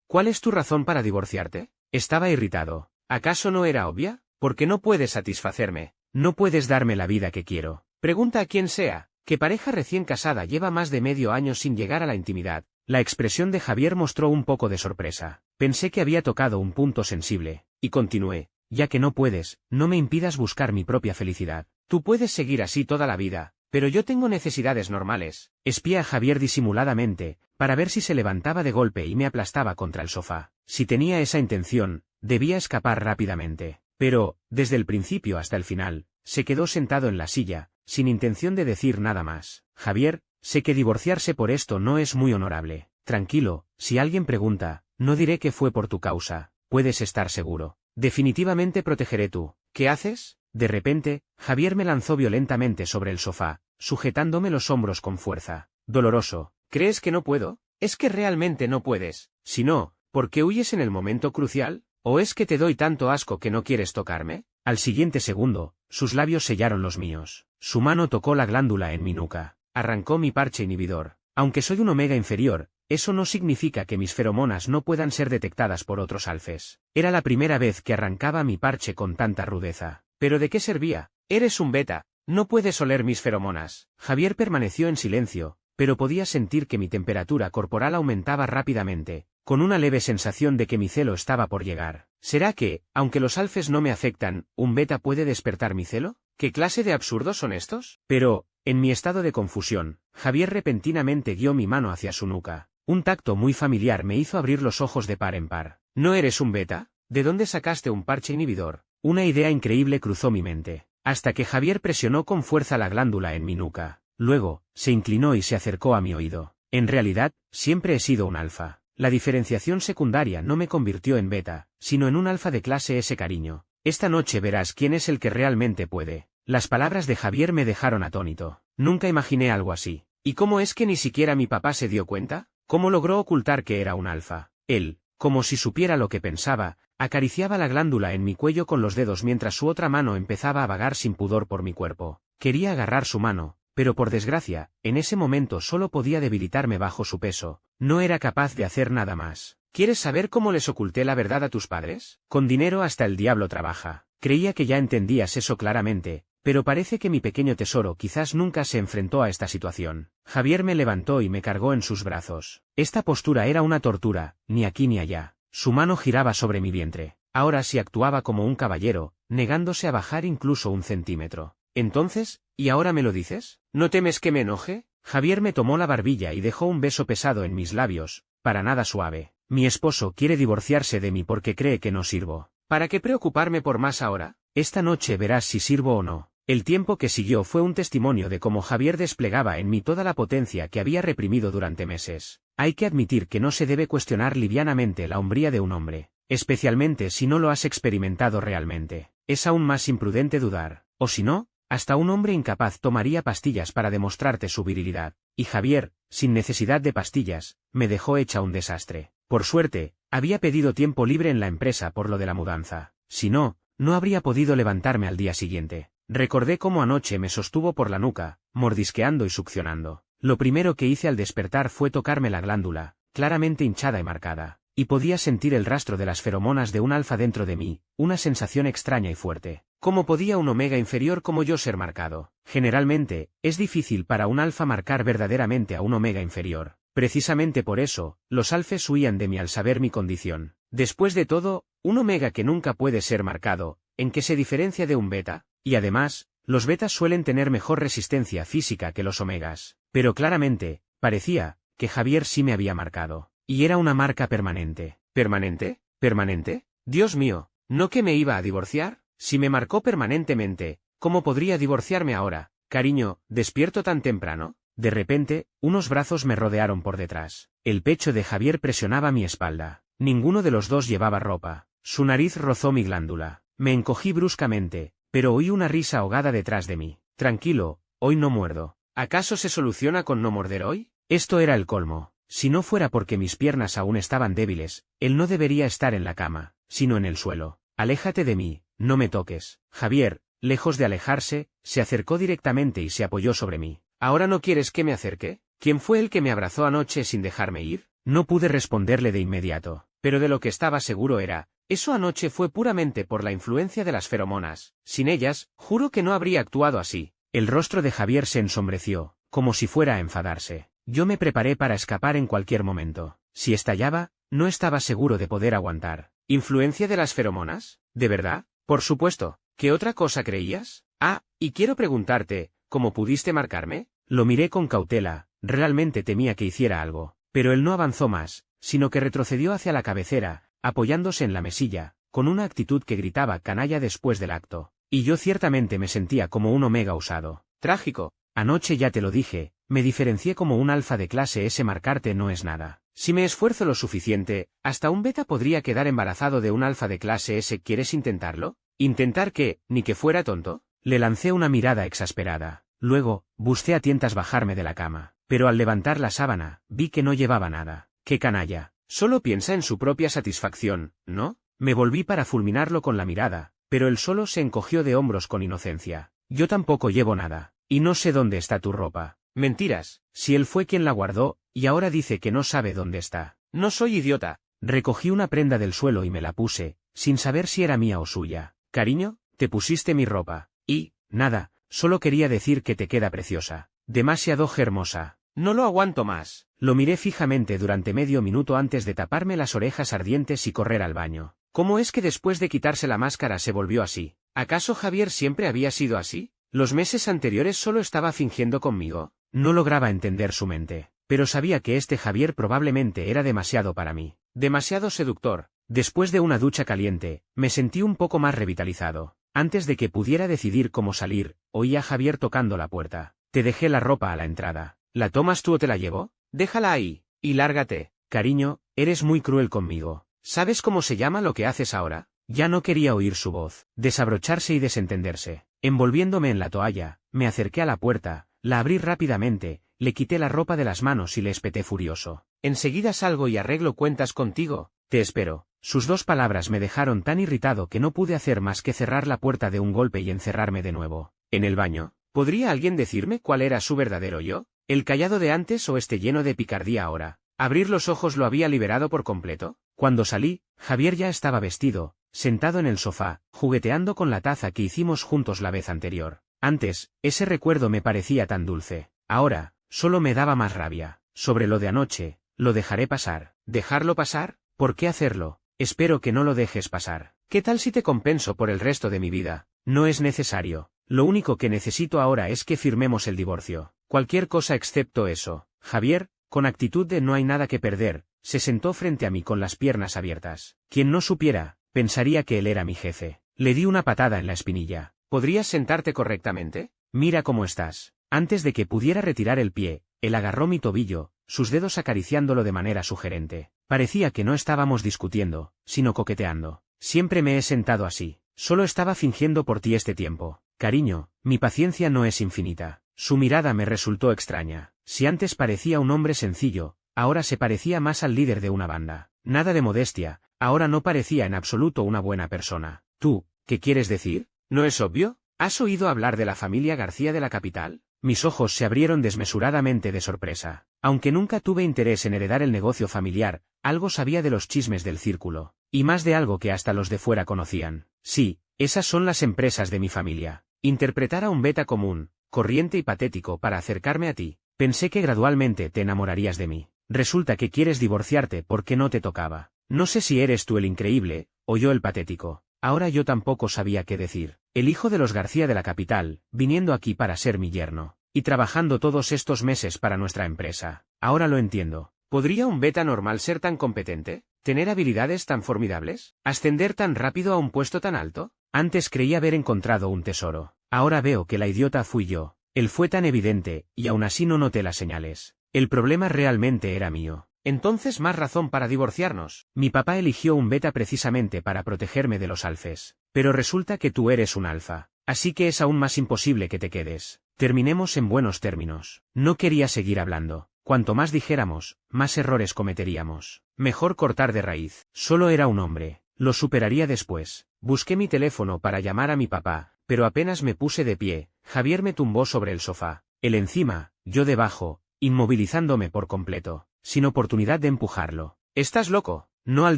¿Cuál es tu razón para divorciarte? Estaba irritado. ¿Acaso no era obvia? Porque no puedes satisfacerme. No puedes darme la vida que quiero. Pregunta a quien sea. ¿Qué pareja recién casada lleva más de medio año sin llegar a la intimidad? La expresión de Javier mostró un poco de sorpresa. Pensé que había tocado un punto sensible, y continué. Ya que no puedes, no me impidas buscar mi propia felicidad. Tú puedes seguir así toda la vida, pero yo tengo necesidades normales. Espié a Javier disimuladamente, para ver si se levantaba de golpe y me aplastaba contra el sofá. Si tenía esa intención, debía escapar rápidamente. Pero, desde el principio hasta el final, se quedó sentado en la silla, sin intención de decir nada más. Javier, sé que divorciarse por esto no es muy honorable. Tranquilo, si alguien pregunta, no diré que fue por tu causa, puedes estar seguro. Definitivamente protegeré tú. ¿Qué haces? De repente, Javier me lanzó violentamente sobre el sofá, sujetándome los hombros con fuerza. Doloroso. ¿Crees que no puedo? ¿Es que realmente no puedes? Si no, ¿por qué huyes en el momento crucial? ¿O es que te doy tanto asco que no quieres tocarme? Al siguiente segundo, sus labios sellaron los míos. Su mano tocó la glándula en mi nuca. Arrancó mi parche inhibidor. Aunque soy un omega inferior, eso no significa que mis feromonas no puedan ser detectadas por otros alfes. Era la primera vez que arrancaba mi parche con tanta rudeza. ¿Pero de qué servía? Eres un beta. No puedes oler mis feromonas. Javier permaneció en silencio, pero podía sentir que mi temperatura corporal aumentaba rápidamente, con una leve sensación de que mi celo estaba por llegar. ¿Será que, aunque los alfes no me afectan, un beta puede despertar mi celo? ¿Qué clase de absurdos son estos? Pero, en mi estado de confusión, Javier repentinamente guió mi mano hacia su nuca. Un tacto muy familiar me hizo abrir los ojos de par en par. ¿No eres un beta? ¿De dónde sacaste un parche inhibidor? Una idea increíble cruzó mi mente, hasta que Javier presionó con fuerza la glándula en mi nuca. Luego, se inclinó y se acercó a mi oído. En realidad, siempre he sido un alfa. La diferenciación secundaria no me convirtió en beta, sino en un alfa de clase S, cariño. Esta noche verás quién es el que realmente puede. Las palabras de Javier me dejaron atónito. Nunca imaginé algo así. ¿Y cómo es que ni siquiera mi papá se dio cuenta? ¿Cómo logró ocultar que era un alfa? Él, como si supiera lo que pensaba, acariciaba la glándula en mi cuello con los dedos mientras su otra mano empezaba a vagar sin pudor por mi cuerpo. Quería agarrar su mano, pero por desgracia, en ese momento solo podía debilitarme bajo su peso. No era capaz de hacer nada más. ¿Quieres saber cómo les oculté la verdad a tus padres? Con dinero hasta el diablo trabaja. Creía que ya entendías eso claramente, pero parece que mi pequeño tesoro quizás nunca se enfrentó a esta situación. Javier me levantó y me cargó en sus brazos. Esta postura era una tortura, ni aquí ni allá. Su mano giraba sobre mi vientre. Ahora sí actuaba como un caballero, negándose a bajar incluso un centímetro. Entonces, ¿y ahora me lo dices? ¿No temes que me enoje? Javier me tomó la barbilla y dejó un beso pesado en mis labios, para nada suave. Mi esposo quiere divorciarse de mí porque cree que no sirvo. ¿Para qué preocuparme por más ahora? Esta noche verás si sirvo o no. El tiempo que siguió fue un testimonio de cómo Javier desplegaba en mí toda la potencia que había reprimido durante meses. Hay que admitir que no se debe cuestionar livianamente la hombría de un hombre, especialmente si no lo has experimentado realmente. Es aún más imprudente dudar, o si no, hasta un hombre incapaz tomaría pastillas para demostrarte su virilidad. Y Javier, sin necesidad de pastillas, me dejó hecha un desastre. Por suerte, había pedido tiempo libre en la empresa por lo de la mudanza. Si no, no habría podido levantarme al día siguiente. Recordé cómo anoche me sostuvo por la nuca, mordisqueando y succionando. Lo primero que hice al despertar fue tocarme la glándula, claramente hinchada y marcada, y podía sentir el rastro de las feromonas de un alfa dentro de mí, una sensación extraña y fuerte. ¿Cómo podía un omega inferior como yo ser marcado? Generalmente, es difícil para un alfa marcar verdaderamente a un omega inferior. Precisamente por eso, los alfes huían de mí al saber mi condición. Después de todo, un omega que nunca puede ser marcado, ¿en qué se diferencia de un beta? Y además, los betas suelen tener mejor resistencia física que los omegas. Pero claramente, parecía, que Javier sí me había marcado. Y era una marca permanente. ¿Permanente? ¿Permanente? Dios mío, ¿no que me iba a divorciar? Si me marcó permanentemente, ¿cómo podría divorciarme ahora? Cariño, ¿despierto tan temprano? De repente, unos brazos me rodearon por detrás. El pecho de Javier presionaba mi espalda. Ninguno de los dos llevaba ropa. Su nariz rozó mi glándula. Me encogí bruscamente, pero oí una risa ahogada detrás de mí. Tranquilo, hoy no muerdo. ¿Acaso se soluciona con no morder hoy? Esto era el colmo. Si no fuera porque mis piernas aún estaban débiles, él no debería estar en la cama, sino en el suelo. Aléjate de mí, no me toques. Javier, lejos de alejarse, se acercó directamente y se apoyó sobre mí. ¿Ahora no quieres que me acerque? ¿Quién fue el que me abrazó anoche sin dejarme ir? No pude responderle de inmediato, pero de lo que estaba seguro era, eso anoche fue puramente por la influencia de las feromonas. Sin ellas, juro que no habría actuado así. El rostro de Javier se ensombreció, como si fuera a enfadarse. Yo me preparé para escapar en cualquier momento. Si estallaba, no estaba seguro de poder aguantar. ¿Influencia de las feromonas? ¿De verdad? Por supuesto. ¿Qué otra cosa creías? Ah, y quiero preguntarte, ¿cómo pudiste marcarme? Lo miré con cautela, realmente temía que hiciera algo, pero él no avanzó más, sino que retrocedió hacia la cabecera, apoyándose en la mesilla, con una actitud que gritaba canalla después del acto. Y yo ciertamente me sentía como un omega usado. Trágico. Anoche ya te lo dije, me diferencié como un alfa de clase S. Marcarte no es nada. Si me esfuerzo lo suficiente, hasta un beta podría quedar embarazado de un alfa de clase S. ¿Quieres intentarlo? ¿Intentar qué? ¿Ni que fuera tonto? Le lancé una mirada exasperada. Luego, busqué a tientas bajarme de la cama, pero al levantar la sábana, vi que no llevaba nada. ¡Qué canalla! Solo piensa en su propia satisfacción, ¿no? Me volví para fulminarlo con la mirada, pero él solo se encogió de hombros con inocencia. Yo tampoco llevo nada, y no sé dónde está tu ropa. Mentiras, si él fue quien la guardó, y ahora dice que no sabe dónde está. No soy idiota. Recogí una prenda del suelo y me la puse, sin saber si era mía o suya. Cariño, te pusiste mi ropa. Y, nada, solo quería decir que te queda preciosa. Demasiado hermosa. No lo aguanto más. Lo miré fijamente durante medio minuto antes de taparme las orejas ardientes y correr al baño. ¿Cómo es que después de quitarse la máscara se volvió así? ¿Acaso Javier siempre había sido así? ¿Los meses anteriores solo estaba fingiendo conmigo? No lograba entender su mente, pero sabía que este Javier probablemente era demasiado para mí. Demasiado seductor. Después de una ducha caliente, me sentí un poco más revitalizado. Antes de que pudiera decidir cómo salir, oí a Javier tocando la puerta. Te dejé la ropa a la entrada. ¿La tomas tú o te la llevo? Déjala ahí, y lárgate. Cariño, eres muy cruel conmigo. ¿Sabes cómo se llama lo que haces ahora? Ya no quería oír su voz, desabrocharse y desentenderse. Envolviéndome en la toalla, me acerqué a la puerta, la abrí rápidamente, le quité la ropa de las manos y le espeté furioso. Enseguida salgo y arreglo cuentas contigo. Te espero. Sus dos palabras me dejaron tan irritado que no pude hacer más que cerrar la puerta de un golpe y encerrarme de nuevo. En el baño, ¿podría alguien decirme cuál era su verdadero yo? ¿El callado de antes o este lleno de picardía ahora? ¿Abrir los ojos lo había liberado por completo? Cuando salí, Javier ya estaba vestido, sentado en el sofá, jugueteando con la taza que hicimos juntos la vez anterior. Antes, ese recuerdo me parecía tan dulce. Ahora, solo me daba más rabia. Sobre lo de anoche, lo dejaré pasar. ¿Dejarlo pasar? ¿Por qué hacerlo? Espero que no lo dejes pasar. ¿Qué tal si te compenso por el resto de mi vida? No es necesario. Lo único que necesito ahora es que firmemos el divorcio. Cualquier cosa excepto eso. Javier, con actitud de no hay nada que perder, se sentó frente a mí con las piernas abiertas. Quien no supiera, pensaría que él era mi jefe. Le di una patada en la espinilla. ¿Podrías sentarte correctamente? Mira cómo estás. Antes de que pudiera retirar el pie, él agarró mi tobillo, sus dedos acariciándolo de manera sugerente. Parecía que no estábamos discutiendo, sino coqueteando. Siempre me he sentado así. Solo estaba fingiendo por ti este tiempo. Cariño, mi paciencia no es infinita. Su mirada me resultó extraña. Si antes parecía un hombre sencillo, ahora se parecía más al líder de una banda. Nada de modestia, ahora no parecía en absoluto una buena persona. ¿Tú, qué quieres decir? ¿No es obvio? ¿Has oído hablar de la familia García de la capital? Mis ojos se abrieron desmesuradamente de sorpresa. Aunque nunca tuve interés en heredar el negocio familiar, algo sabía de los chismes del círculo, y más de algo que hasta los de fuera conocían. Sí, esas son las empresas de mi familia. Interpretar a un beta común, corriente y patético para acercarme a ti. Pensé que gradualmente te enamorarías de mí. Resulta que quieres divorciarte porque no te tocaba. No sé si eres tú el increíble, o yo el patético. Ahora yo tampoco sabía qué decir. El hijo de los García de la capital, viniendo aquí para ser mi yerno, y trabajando todos estos meses para nuestra empresa. Ahora lo entiendo. ¿Podría un beta normal ser tan competente? ¿Tener habilidades tan formidables? ¿Ascender tan rápido a un puesto tan alto? Antes creí haber encontrado un tesoro. Ahora veo que la idiota fui yo. Él fue tan evidente, y aún así no noté las señales. El problema realmente era mío. Entonces más razón para divorciarnos. Mi papá eligió un beta precisamente para protegerme de los alfes. Pero resulta que tú eres un alfa. Así que es aún más imposible que te quedes. Terminemos en buenos términos. No quería seguir hablando. Cuanto más dijéramos, más errores cometeríamos. Mejor cortar de raíz. Solo era un hombre. Lo superaría después. Busqué mi teléfono para llamar a mi papá, pero apenas me puse de pie, Javier me tumbó sobre el sofá. Él encima, yo debajo, inmovilizándome por completo, sin oportunidad de empujarlo. ¿Estás loco? No al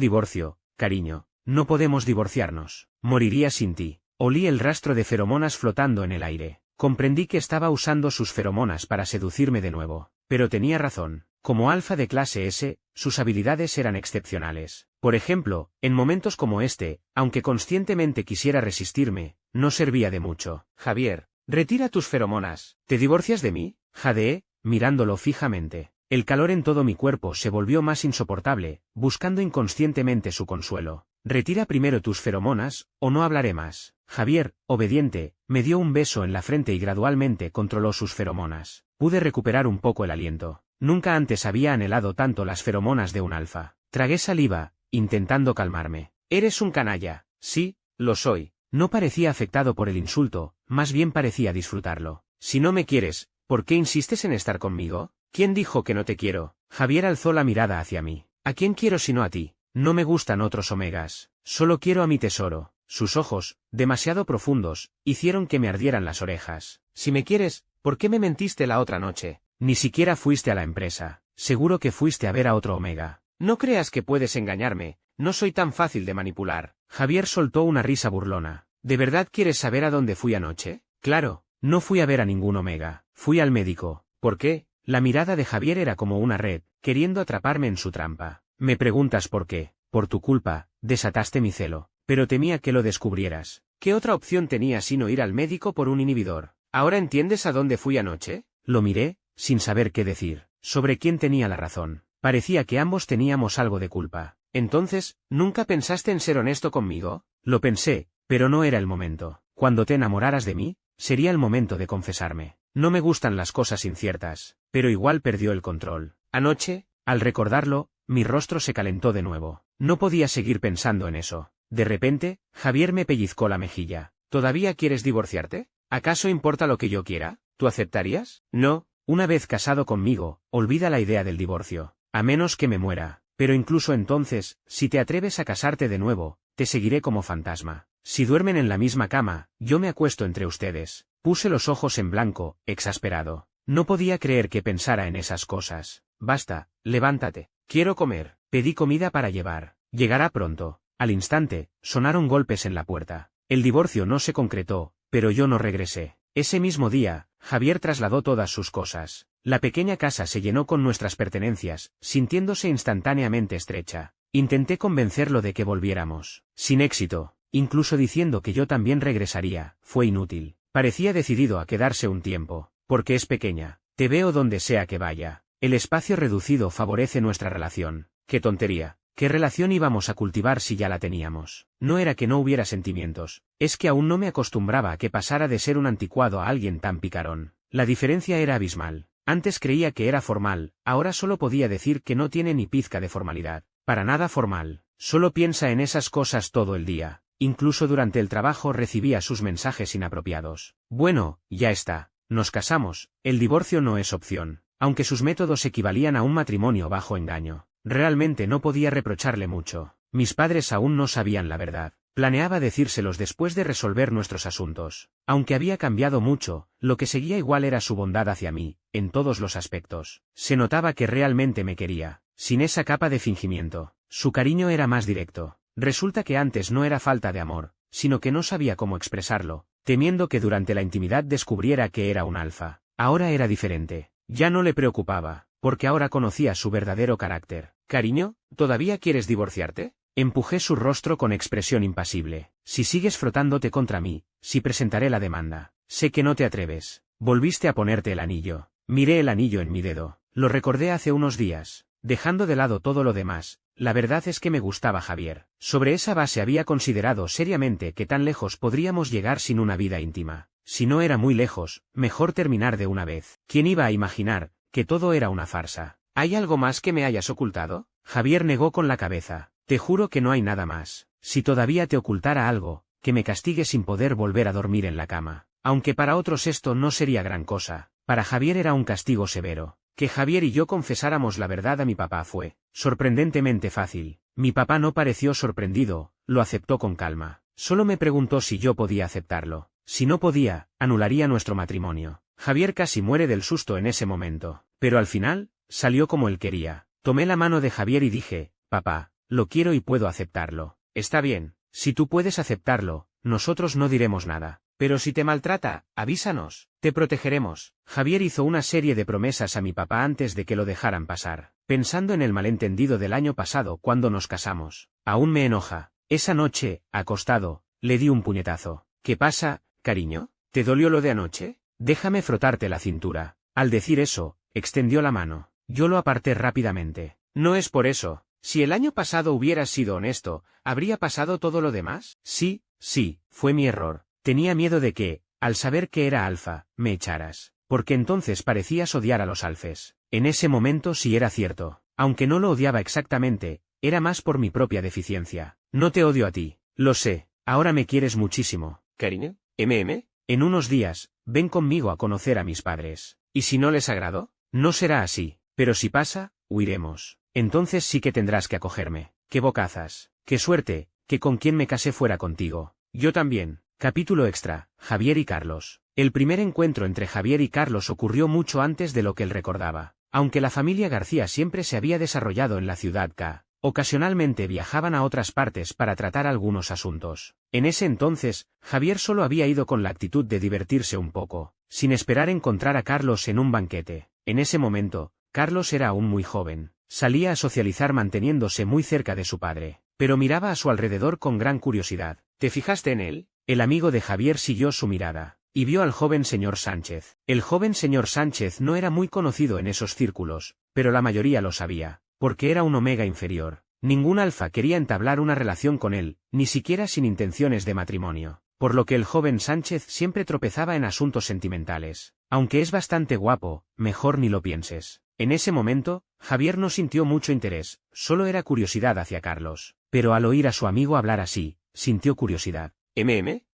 divorcio, cariño. No podemos divorciarnos. Moriría sin ti. Olí el rastro de feromonas flotando en el aire. Comprendí que estaba usando sus feromonas para seducirme de nuevo. Pero tenía razón. Como alfa de clase S, sus habilidades eran excepcionales. Por ejemplo, en momentos como este, aunque conscientemente quisiera resistirme, no servía de mucho. Javier, retira tus feromonas. ¿Te divorcias de mí? Jadeé, mirándolo fijamente. El calor en todo mi cuerpo se volvió más insoportable, buscando inconscientemente su consuelo. Retira primero tus feromonas, o no hablaré más. Javier, obediente, me dio un beso en la frente y gradualmente controló sus feromonas. Pude recuperar un poco el aliento. Nunca antes había anhelado tanto las feromonas de un alfa. Tragué saliva, intentando calmarme. Eres un canalla. Sí, lo soy. No parecía afectado por el insulto, más bien parecía disfrutarlo. Si no me quieres, ¿por qué insistes en estar conmigo? ¿Quién dijo que no te quiero? Javier alzó la mirada hacia mí. ¿A quién quiero sino a ti? No me gustan otros omegas. Solo quiero a mi tesoro. Sus ojos, demasiado profundos, hicieron que me ardieran las orejas. Si me quieres, ¿por qué me mentiste la otra noche? Ni siquiera fuiste a la empresa. Seguro que fuiste a ver a otro omega. No creas que puedes engañarme. No soy tan fácil de manipular. Javier soltó una risa burlona. ¿De verdad quieres saber a dónde fui anoche? Claro, no fui a ver a ningún omega. Fui al médico. ¿Por qué? La mirada de Javier era como una red, queriendo atraparme en su trampa. Me preguntas por qué. Por tu culpa, desataste mi celo. Pero temía que lo descubrieras. ¿Qué otra opción tenía sino ir al médico por un inhibidor? ¿Ahora entiendes a dónde fui anoche? Lo miré, sin saber qué decir. ¿Sobre quién tenía la razón? Parecía que ambos teníamos algo de culpa. Entonces, ¿nunca pensaste en ser honesto conmigo? Lo pensé, pero no era el momento. Cuando te enamoraras de mí, sería el momento de confesarme. No me gustan las cosas inciertas. Pero igual perdió el control. Anoche, al recordarlo, mi rostro se calentó de nuevo. No podía seguir pensando en eso. De repente, Javier me pellizcó la mejilla. ¿Todavía quieres divorciarte? ¿Acaso importa lo que yo quiera? ¿Tú aceptarías? No, una vez casado conmigo, olvida la idea del divorcio. A menos que me muera. Pero incluso entonces, si te atreves a casarte de nuevo, te seguiré como fantasma. Si duermen en la misma cama, yo me acuesto entre ustedes. Puse los ojos en blanco, exasperado. No podía creer que pensara en esas cosas. Basta, levántate. Quiero comer. Pedí comida para llevar. Llegará pronto. Al instante, sonaron golpes en la puerta. El divorcio no se concretó, pero yo no regresé. Ese mismo día, Javier trasladó todas sus cosas. La pequeña casa se llenó con nuestras pertenencias, sintiéndose instantáneamente estrecha. Intenté convencerlo de que volviéramos. Sin éxito. Incluso diciendo que yo también regresaría, fue inútil. Parecía decidido a quedarse un tiempo. Porque es pequeña. Te veo donde sea que vaya. El espacio reducido favorece nuestra relación. ¡Qué tontería! ¿Qué relación íbamos a cultivar si ya la teníamos? No era que no hubiera sentimientos, es que aún no me acostumbraba a que pasara de ser un anticuado a alguien tan picarón. La diferencia era abismal. Antes creía que era formal, ahora solo podía decir que no tiene ni pizca de formalidad. Para nada formal. Solo piensa en esas cosas todo el día. Incluso durante el trabajo recibía sus mensajes inapropiados. Bueno, ya está. Nos casamos. El divorcio no es opción. Aunque sus métodos equivalían a un matrimonio bajo engaño. Realmente no podía reprocharle mucho. Mis padres aún no sabían la verdad. Planeaba decírselos después de resolver nuestros asuntos. Aunque había cambiado mucho, lo que seguía igual era su bondad hacia mí, en todos los aspectos. Se notaba que realmente me quería, sin esa capa de fingimiento. Su cariño era más directo. Resulta que antes no era falta de amor, sino que no sabía cómo expresarlo, temiendo que durante la intimidad descubriera que era un alfa. Ahora era diferente. Ya no le preocupaba, porque ahora conocía su verdadero carácter. «Cariño, ¿todavía quieres divorciarte?» Empujé su rostro con expresión impasible. «Si sigues frotándote contra mí, si presentaré la demanda. Sé que no te atreves. Volviste a ponerte el anillo». Miré el anillo en mi dedo. Lo recordé hace unos días. Dejando de lado todo lo demás, la verdad es que me gustaba Javier. Sobre esa base había considerado seriamente que tan lejos podríamos llegar sin una vida íntima. Si no era muy lejos, mejor terminar de una vez. ¿Quién iba a imaginar que todo era una farsa? ¿Hay algo más que me hayas ocultado? Javier negó con la cabeza. Te juro que no hay nada más. Si todavía te ocultara algo, que me castigue sin poder volver a dormir en la cama. Aunque para otros esto no sería gran cosa, para Javier era un castigo severo. Que Javier y yo confesáramos la verdad a mi papá fue sorprendentemente fácil. Mi papá no pareció sorprendido, lo aceptó con calma. Solo me preguntó si yo podía aceptarlo. Si no podía, anularía nuestro matrimonio. Javier casi muere del susto en ese momento. Pero al final, salió como él quería. Tomé la mano de Javier y dije, papá, lo quiero y puedo aceptarlo. Está bien, si tú puedes aceptarlo, nosotros no diremos nada. Pero si te maltrata, avísanos, te protegeremos. Javier hizo una serie de promesas a mi papá antes de que lo dejaran pasar. Pensando en el malentendido del año pasado cuando nos casamos. Aún me enoja. Esa noche, acostado, le di un puñetazo. ¿Qué pasa, cariño? ¿Te dolió lo de anoche? Déjame frotarte la cintura. Al decir eso, extendió la mano. Yo lo aparté rápidamente. No es por eso. Si el año pasado hubieras sido honesto, ¿habría pasado todo lo demás? Sí, fue mi error. Tenía miedo de que, al saber que era alfa, me echaras. Porque entonces parecías odiar a los alfes. En ese momento sí era cierto. Aunque no lo odiaba exactamente, era más por mi propia deficiencia. No te odio a ti. Lo sé. Ahora me quieres muchísimo. ¿Cariño? En unos días, ven conmigo a conocer a mis padres. ¿Y si no les agrado? No será así. Pero si pasa, huiremos. Entonces sí que tendrás que acogerme. ¡Qué bocazas! ¡Qué suerte! Que con quien me casé fuera contigo. Yo también. Capítulo extra, Javier y Carlos. El primer encuentro entre Javier y Carlos ocurrió mucho antes de lo que él recordaba. Aunque la familia García siempre se había desarrollado en la ciudad K, ocasionalmente viajaban a otras partes para tratar algunos asuntos. En ese entonces, Javier solo había ido con la actitud de divertirse un poco, sin esperar encontrar a Carlos en un banquete. En ese momento, Carlos era aún muy joven. Salía a socializar manteniéndose muy cerca de su padre, pero miraba a su alrededor con gran curiosidad. ¿Te fijaste en él? El amigo de Javier siguió su mirada, y vio al joven señor Sánchez. El joven señor Sánchez no era muy conocido en esos círculos, pero la mayoría lo sabía, porque era un omega inferior. Ningún alfa quería entablar una relación con él, ni siquiera sin intenciones de matrimonio, por lo que el joven Sánchez siempre tropezaba en asuntos sentimentales. Aunque es bastante guapo, mejor ni lo pienses. En ese momento, Javier no sintió mucho interés, solo era curiosidad hacia Carlos. Pero al oír a su amigo hablar así, sintió curiosidad.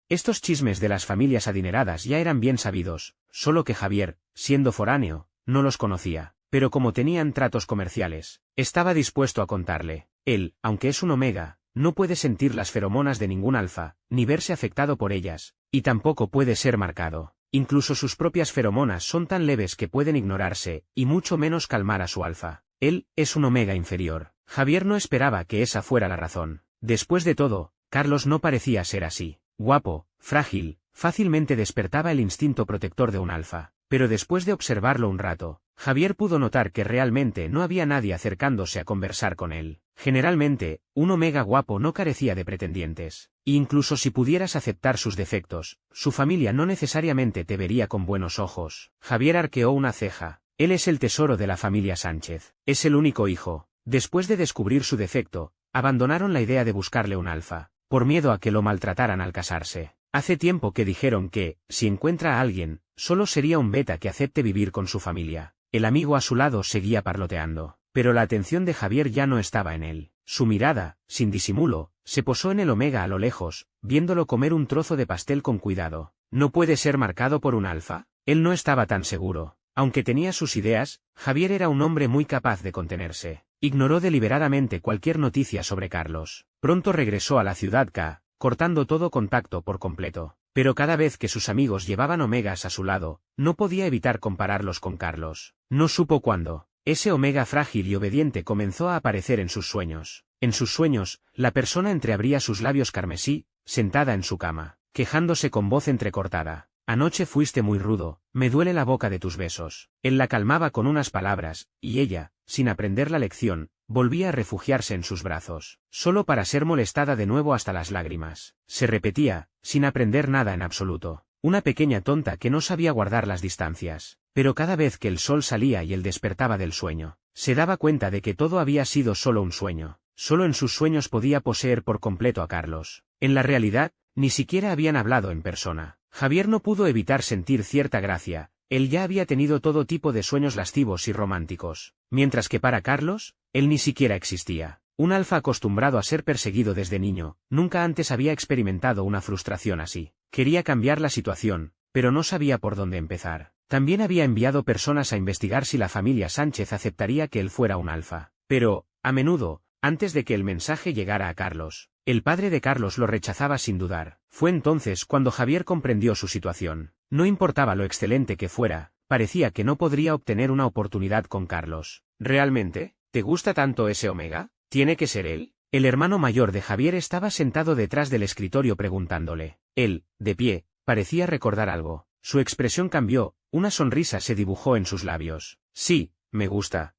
Estos chismes de las familias adineradas ya eran bien sabidos, solo que Javier, siendo foráneo, no los conocía, pero como tenían tratos comerciales, estaba dispuesto a contarle. Él, aunque es un omega, no puede sentir las feromonas de ningún alfa, ni verse afectado por ellas, y tampoco puede ser marcado. Incluso sus propias feromonas son tan leves que pueden ignorarse, y mucho menos calmar a su alfa. Él es un omega inferior. Javier no esperaba que esa fuera la razón. Después de todo, Carlos no parecía ser así. Guapo, frágil, fácilmente despertaba el instinto protector de un alfa. Pero después de observarlo un rato, Javier pudo notar que realmente no había nadie acercándose a conversar con él. Generalmente, un omega guapo no carecía de pretendientes. E incluso si pudieras aceptar sus defectos, su familia no necesariamente te vería con buenos ojos. Javier arqueó una ceja. Él es el tesoro de la familia Sánchez. Es el único hijo. Después de descubrir su defecto, abandonaron la idea de buscarle un alfa, por miedo a que lo maltrataran al casarse. Hace tiempo que dijeron que, si encuentra a alguien, solo sería un beta que acepte vivir con su familia. El amigo a su lado seguía parloteando, pero la atención de Javier ya no estaba en él. Su mirada, sin disimulo, se posó en el Omega a lo lejos, viéndolo comer un trozo de pastel con cuidado. ¿No puede ser marcado por un alfa? Él no estaba tan seguro. Aunque tenía sus ideas, Javier era un hombre muy capaz de contenerse. Ignoró deliberadamente cualquier noticia sobre Carlos. Pronto regresó a la ciudad K, cortando todo contacto por completo. Pero cada vez que sus amigos llevaban Omegas a su lado, no podía evitar compararlos con Carlos. No supo cuándo. Ese Omega frágil y obediente comenzó a aparecer en sus sueños. En sus sueños, la persona entreabría sus labios carmesí, sentada en su cama, quejándose con voz entrecortada. Anoche fuiste muy rudo, me duele la boca de tus besos. Él la calmaba con unas palabras, y ella, sin aprender la lección, volvía a refugiarse en sus brazos, solo para ser molestada de nuevo hasta las lágrimas. Se repetía, sin aprender nada en absoluto. Una pequeña tonta que no sabía guardar las distancias. Pero cada vez que el sol salía y él despertaba del sueño, se daba cuenta de que todo había sido solo un sueño. Solo en sus sueños podía poseer por completo a Carlos. En la realidad, ni siquiera habían hablado en persona. Javier no pudo evitar sentir cierta gracia. Él ya había tenido todo tipo de sueños lascivos y románticos, mientras que para Carlos, él ni siquiera existía. Un alfa acostumbrado a ser perseguido desde niño, nunca antes había experimentado una frustración así. Quería cambiar la situación, pero no sabía por dónde empezar. También había enviado personas a investigar si la familia Sánchez aceptaría que él fuera un alfa. Pero, a menudo, antes de que el mensaje llegara a Carlos, el padre de Carlos lo rechazaba sin dudar. Fue entonces cuando Javier comprendió su situación. No importaba lo excelente que fuera, parecía que no podría obtener una oportunidad con Carlos. ¿Realmente? ¿Te gusta tanto ese Omega? ¿Tiene que ser él? El hermano mayor de Javier estaba sentado detrás del escritorio preguntándole. Él, de pie, parecía recordar algo. Su expresión cambió, una sonrisa se dibujó en sus labios. Sí, me gusta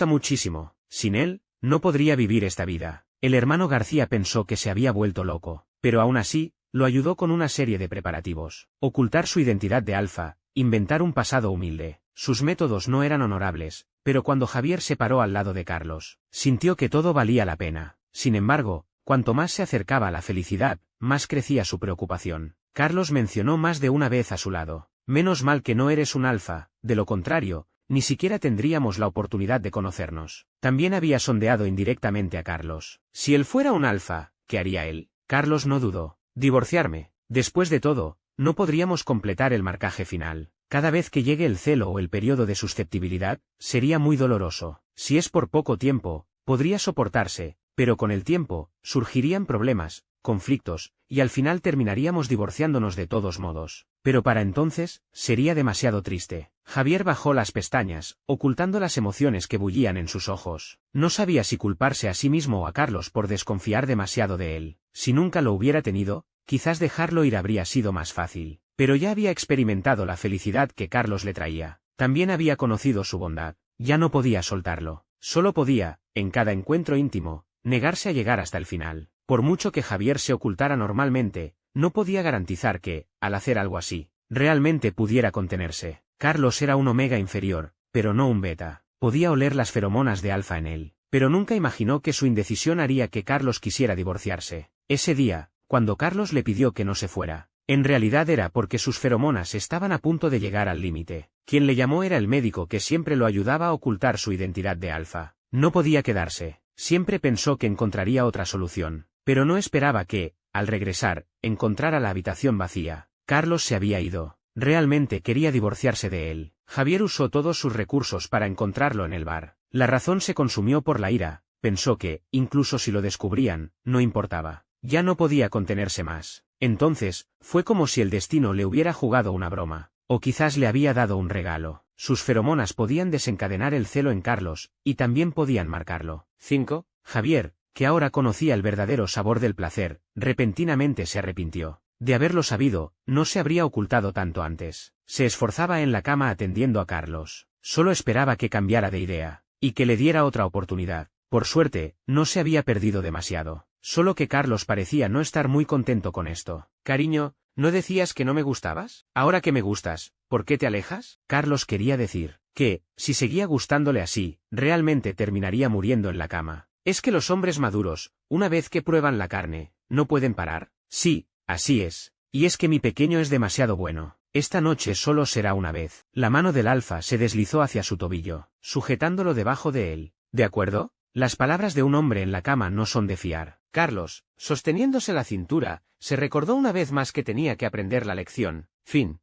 muchísimo. Sin él, no podría vivir esta vida. El hermano García pensó que se había vuelto loco, pero aún así, lo ayudó con una serie de preparativos. Ocultar su identidad de alfa, inventar un pasado humilde. Sus métodos no eran honorables, pero cuando Javier se paró al lado de Carlos, sintió que todo valía la pena. Sin embargo, cuanto más se acercaba a la felicidad, más crecía su preocupación. Carlos mencionó más de una vez a su lado. Menos mal que no eres un alfa, de lo contrario, ni siquiera tendríamos la oportunidad de conocernos. También había sondeado indirectamente a Carlos. Si él fuera un alfa, ¿qué haría él? Carlos no dudó. Divorciarme. Después de todo, no podríamos completar el marcaje final. Cada vez que llegue el celo o el periodo de susceptibilidad, sería muy doloroso. Si es por poco tiempo, podría soportarse, pero con el tiempo, surgirían problemas, conflictos, y al final terminaríamos divorciándonos de todos modos. Pero para entonces, sería demasiado triste. Javier bajó las pestañas, ocultando las emociones que bullían en sus ojos. No sabía si culparse a sí mismo o a Carlos por desconfiar demasiado de él. Si nunca lo hubiera tenido, quizás dejarlo ir habría sido más fácil. Pero ya había experimentado la felicidad que Carlos le traía. También había conocido su bondad. Ya no podía soltarlo. Solo podía, en cada encuentro íntimo, negarse a llegar hasta el final. Por mucho que Javier se ocultara normalmente, no podía garantizar que, al hacer algo así, realmente pudiera contenerse. Carlos era un omega inferior, pero no un beta. Podía oler las feromonas de alfa en él, pero nunca imaginó que su indecisión haría que Carlos quisiera divorciarse. Ese día, cuando Carlos le pidió que no se fuera, en realidad era porque sus feromonas estaban a punto de llegar al límite. Quien le llamó era el médico que siempre lo ayudaba a ocultar su identidad de alfa. No podía quedarse. Siempre pensó que encontraría otra solución, pero no esperaba que, al regresar, encontrara la habitación vacía. Carlos se había ido. Realmente quería divorciarse de él. Javier usó todos sus recursos para encontrarlo en el bar. La razón se consumió por la ira. Pensó que, incluso si lo descubrían, no importaba. Ya no podía contenerse más. Entonces, fue como si el destino le hubiera jugado una broma. O quizás le había dado un regalo. Sus feromonas podían desencadenar el celo en Carlos, y también podían marcarlo. 5. Javier, que ahora conocía el verdadero sabor del placer, repentinamente se arrepintió. De haberlo sabido, no se habría ocultado tanto antes. Se esforzaba en la cama atendiendo a Carlos. Solo esperaba que cambiara de idea, y que le diera otra oportunidad. Por suerte, no se había perdido demasiado. Solo que Carlos parecía no estar muy contento con esto. Cariño, ¿no decías que no me gustabas? Ahora que me gustas, ¿por qué te alejas? Carlos quería decir, que, si seguía gustándole así, realmente terminaría muriendo en la cama. ¿Es que los hombres maduros, una vez que prueban la carne, no pueden parar? Sí, así es. Y es que mi pequeño es demasiado bueno. Esta noche solo será una vez. La mano del alfa se deslizó hacia su tobillo, sujetándolo debajo de él. ¿De acuerdo? Las palabras de un hombre en la cama no son de fiar. Carlos, sosteniéndose la cintura, se recordó una vez más que tenía que aprender la lección. Fin.